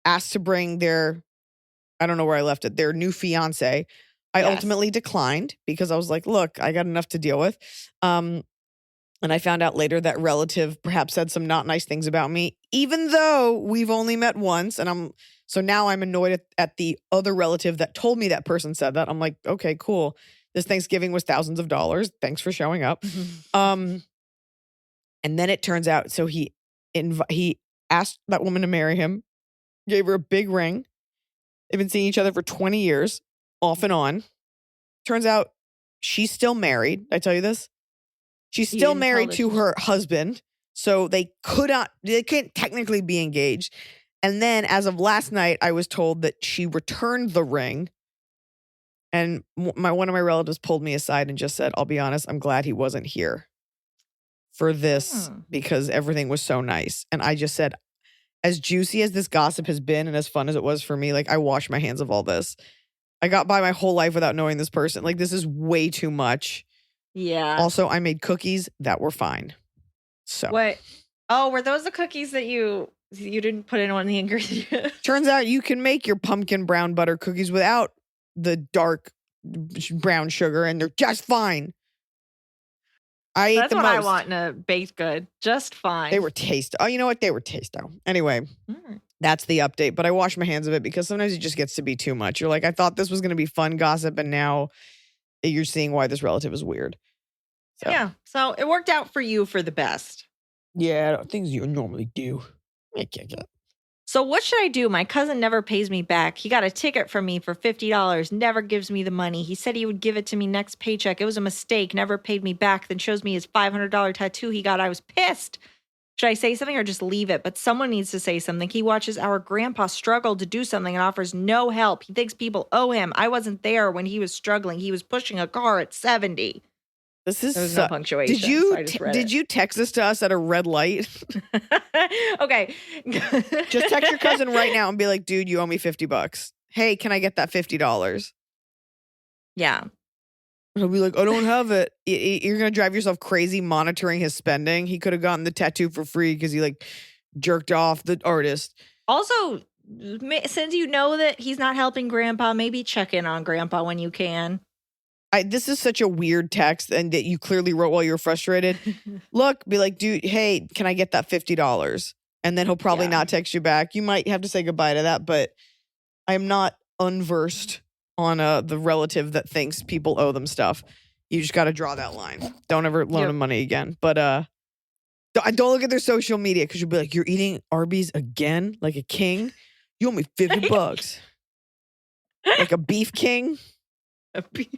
asked to bring I don't know where I left it, their new fiance, I ultimately declined because I was like, look, I got enough to deal with. And I found out later that relative perhaps said some not nice things about me, even though we've only met once. And so now I'm annoyed at the other relative that told me that person said that. I'm like, okay, cool. This Thanksgiving was thousands of dollars. Thanks for showing up. And then it turns out, so he asked that woman to marry him, gave her a big ring. They've been seeing each other for 20 years, off and on. Turns out she's still married. Did I tell you this? She's still married to her husband. So they couldn't technically be engaged. And then as of last night, I was told that she returned the ring. And one of my relatives pulled me aside and just said, I'll be honest, I'm glad he wasn't here for this because everything was so nice. And I just said, as juicy as this gossip has been and as fun as it was for me, like I wash my hands of all this. I got by my whole life without knowing this person. Like this is way too much. Yeah. Also, I made cookies that were fine. So what? Oh, were those the cookies that you didn't put in one of the ingredients? Turns out you can make your pumpkin brown butter cookies without the dark brown sugar, and they're just fine. That's what I want in a baked good. Just fine. They were tasty. Oh, you know what? They were tasty. Anyway, that's the update. But I wash my hands of it because sometimes it just gets to be too much. You're like, I thought this was going to be fun gossip, and now you're seeing why this relative is weird. So. Yeah. So it worked out for you for the best. Yeah, things you normally do. So what should I do? My cousin never pays me back. He got a ticket from me for $50, never gives me the money. He said he would give it to me next paycheck. It was a mistake, never paid me back, then shows me his $500 tattoo he got. I was pissed. Should I say something or just leave it? But someone needs to say something. He watches our grandpa struggle to do something and offers no help. He thinks people owe him. I wasn't there when he was struggling. He was pushing a car at 70. There was no punctuation. Did you text this to us at a red light? Okay. Just text your cousin right now and be like, dude, you owe me $50. Hey, can I get that $50? Yeah. He'll be like, I don't have it. You're going to drive yourself crazy monitoring his spending. He could have gotten the tattoo for free because he like jerked off the artist. Also, since you know that he's not helping grandpa, maybe check in on grandpa when you can. This is such a weird text and that you clearly wrote while you were frustrated. Look, be like, dude, hey, can I get that $50? And then he'll probably not text you back. You might have to say goodbye to that, but I'm not unversed on the relative that thinks people owe them stuff. You just got to draw that line. Don't ever loan them money again. But don't look at their social media because you'll be like, you're eating Arby's again like a king? You owe me $50. Like a beef king? A beef.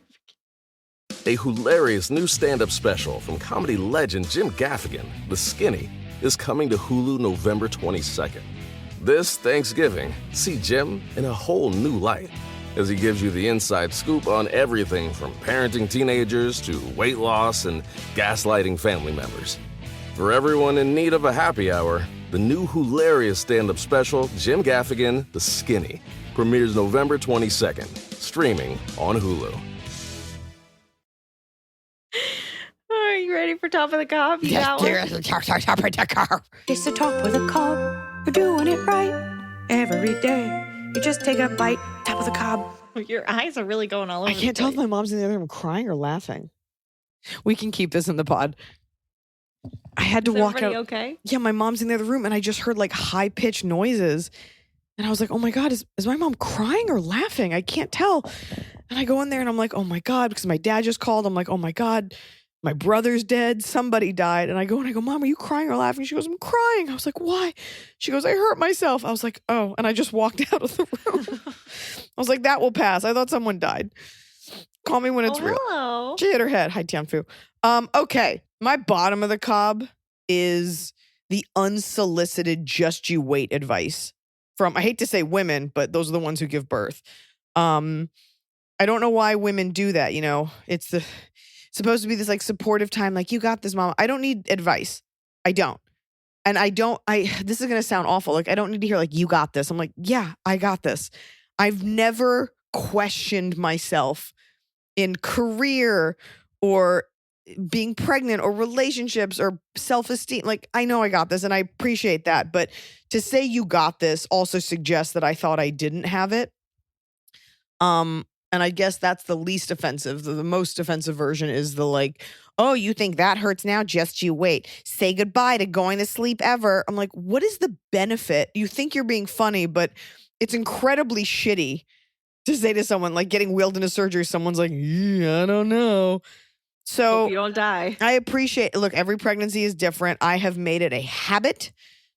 A hilarious new stand-up special from comedy legend Jim Gaffigan, The Skinny, is coming to Hulu November 22nd. This Thanksgiving, see Jim in a whole new light as he gives you the inside scoop on everything from parenting teenagers to weight loss and gaslighting family members. For everyone in need of a happy hour, the new hilarious stand-up special, Jim Gaffigan, The Skinny, premieres November 22nd, streaming on Hulu. Are you ready for Top of the Cob? Yes, dear. Top of the Cob. It's the top of the cob. You're doing it right every day. You just take a bite. Top of the cob. Your eyes are really going all over. I can't tell if my mom's in the other room crying or laughing. We can keep this in the pod. I had to Is walk everybody out. okay? Yeah, my mom's in the other room and I just heard like high pitched noises. And I was like, oh my God, is my mom crying or laughing? I can't tell. And I go in there and I'm like, oh my God, because my dad just called. I'm like, oh my God, my brother's dead. Somebody died. And I go, Mom, are you crying or laughing? She goes, I'm crying. I was like, why? She goes, I hurt myself. I was like, oh. And I just walked out of the room. I was like, that will pass. I thought someone died. Call me when it's real. Hello. She hit her head. Hi, Tianfu. Okay. My bottom of the cob is the unsolicited just you wait advice from, I hate to say women, but those are the ones who give birth. I don't know why women do that. You know, it's supposed to be this like supportive time. Like, you got this, mom. I don't need advice. I don't. And this is going to sound awful. Like, I don't need to hear like, you got this. I'm like, yeah, I got this. I've never questioned myself in career or being pregnant or relationships or self-esteem. Like, I know I got this and I appreciate that. But to say you got this also suggests that I thought I didn't have it. And I guess that's the least offensive. The most offensive version is the like, oh, you think that hurts now? Just you wait. Say goodbye to going to sleep ever. I'm like, what is the benefit? You think you're being funny, but it's incredibly shitty to say to someone like getting wheeled into surgery. Someone's like, yeah, I don't know. So Hope you don't die. I appreciate, look, every pregnancy is different. I have made it a habit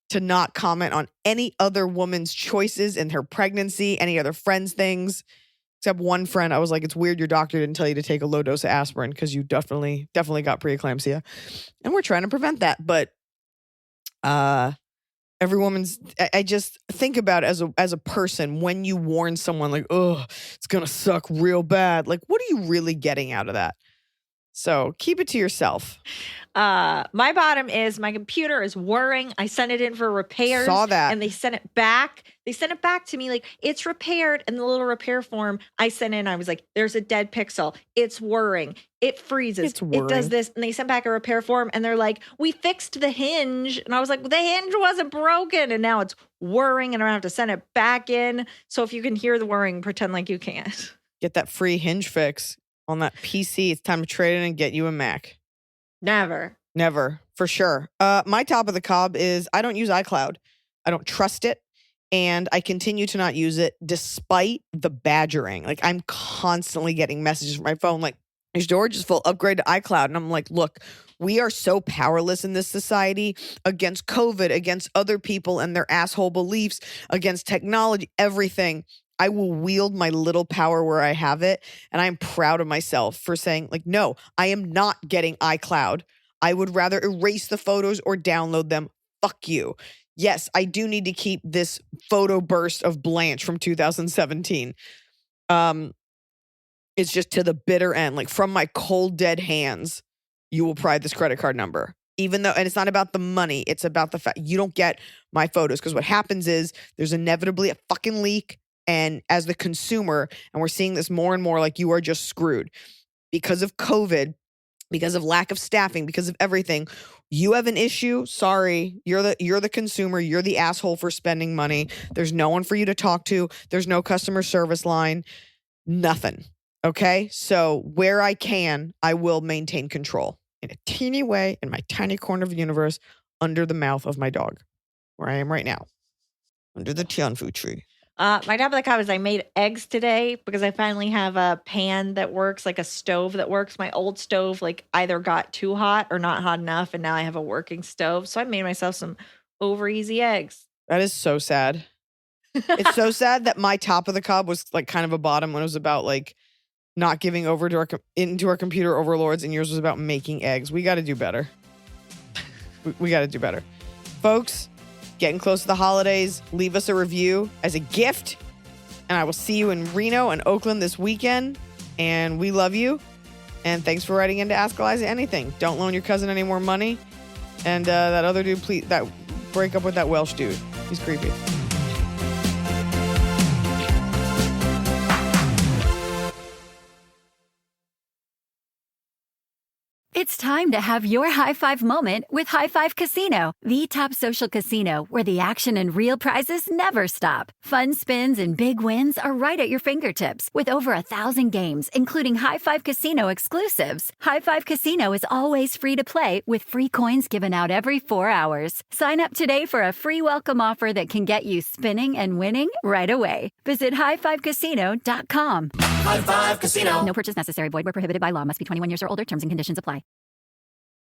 to not comment on any other woman's choices in her pregnancy, any other friends' things. Except one friend, I was like, it's weird your doctor didn't tell you to take a low dose of aspirin because you definitely got preeclampsia. And we're trying to prevent that. But every woman's, I just think about it as a person, when you warn someone like, oh, it's going to suck real bad. Like, what are you really getting out of that? So keep it to yourself. My bottom is my computer is whirring. I sent it in for repairs. Saw that. And they sent it back. They sent it back to me like, it's repaired. And the little repair form I sent in, I was like, there's a dead pixel. It's whirring. It freezes. It's whirring. It does this. And they sent back a repair form and they're like, we fixed the hinge. And I was like, the hinge wasn't broken. And now it's whirring and I have to send it back in. So if you can hear the whirring, pretend like you can't. Get that free hinge fix on that PC. It's time to trade in and get you a Mac. Never, for sure. My top of the cob is I don't use iCloud. I don't trust it. And I continue to not use it despite the badgering. Like, I'm constantly getting messages from my phone like, your storage is full, upgrade to iCloud. And I'm like, look, we are so powerless in this society against COVID, against other people and their asshole beliefs, against technology, everything. I will wield my little power where I have it. And I'm proud of myself for saying, like, no, I am not getting iCloud. I would rather erase the photos or download them. Fuck you. Yes, I do need to keep this photo burst of Blanche from 2017. It's just to the bitter end. Like, from my cold, dead hands, you will pry this credit card number. Even though, and it's not about the money. It's about the fact you don't get my photos. Because what happens is there's inevitably a fucking leak. And as the consumer, and we're seeing this more and more, like, you are just screwed because of COVID, because of lack of staffing, because of everything. You have an issue. Sorry, you're the consumer. You're the asshole for spending money. There's no one for you to talk to. There's no customer service line. Nothing. Okay, so where I can, I will maintain control in a teeny way in my tiny corner of the universe, under the mouth of my dog, where I am right now, under the Tianfu tree. My top of the cob is I made eggs today because I finally have a pan that works, like a stove that works. My old stove like either got too hot or not hot enough, and now I have a working stove. So I made myself some over easy eggs. That is so sad. It's so sad that my top of the cob was like kind of a bottom when it was about like not giving over to into our computer overlords, and yours was about making eggs. We got to do better. We got to do better, folks. Getting close to the holidays, leave us a review as a gift. And I will see you in Reno and Oakland this weekend. And we love you. And thanks for writing in to Ask Iliza Anything. Don't loan your cousin any more money. And that other dude, please, break up with that Welsh dude. He's creepy. It's time to have your high five moment with High Five Casino, the top social casino where the action and real prizes never stop. Fun spins and big wins are right at your fingertips with over 1,000 games, including High Five Casino exclusives. High Five Casino is always free to play with free coins given out every 4 hours. Sign up today for a free welcome offer that can get you spinning and winning right away. Visit highfivecasino.com. High Five Casino. No purchase necessary. Void where prohibited by law. Must be 21 years or older. Terms and conditions apply.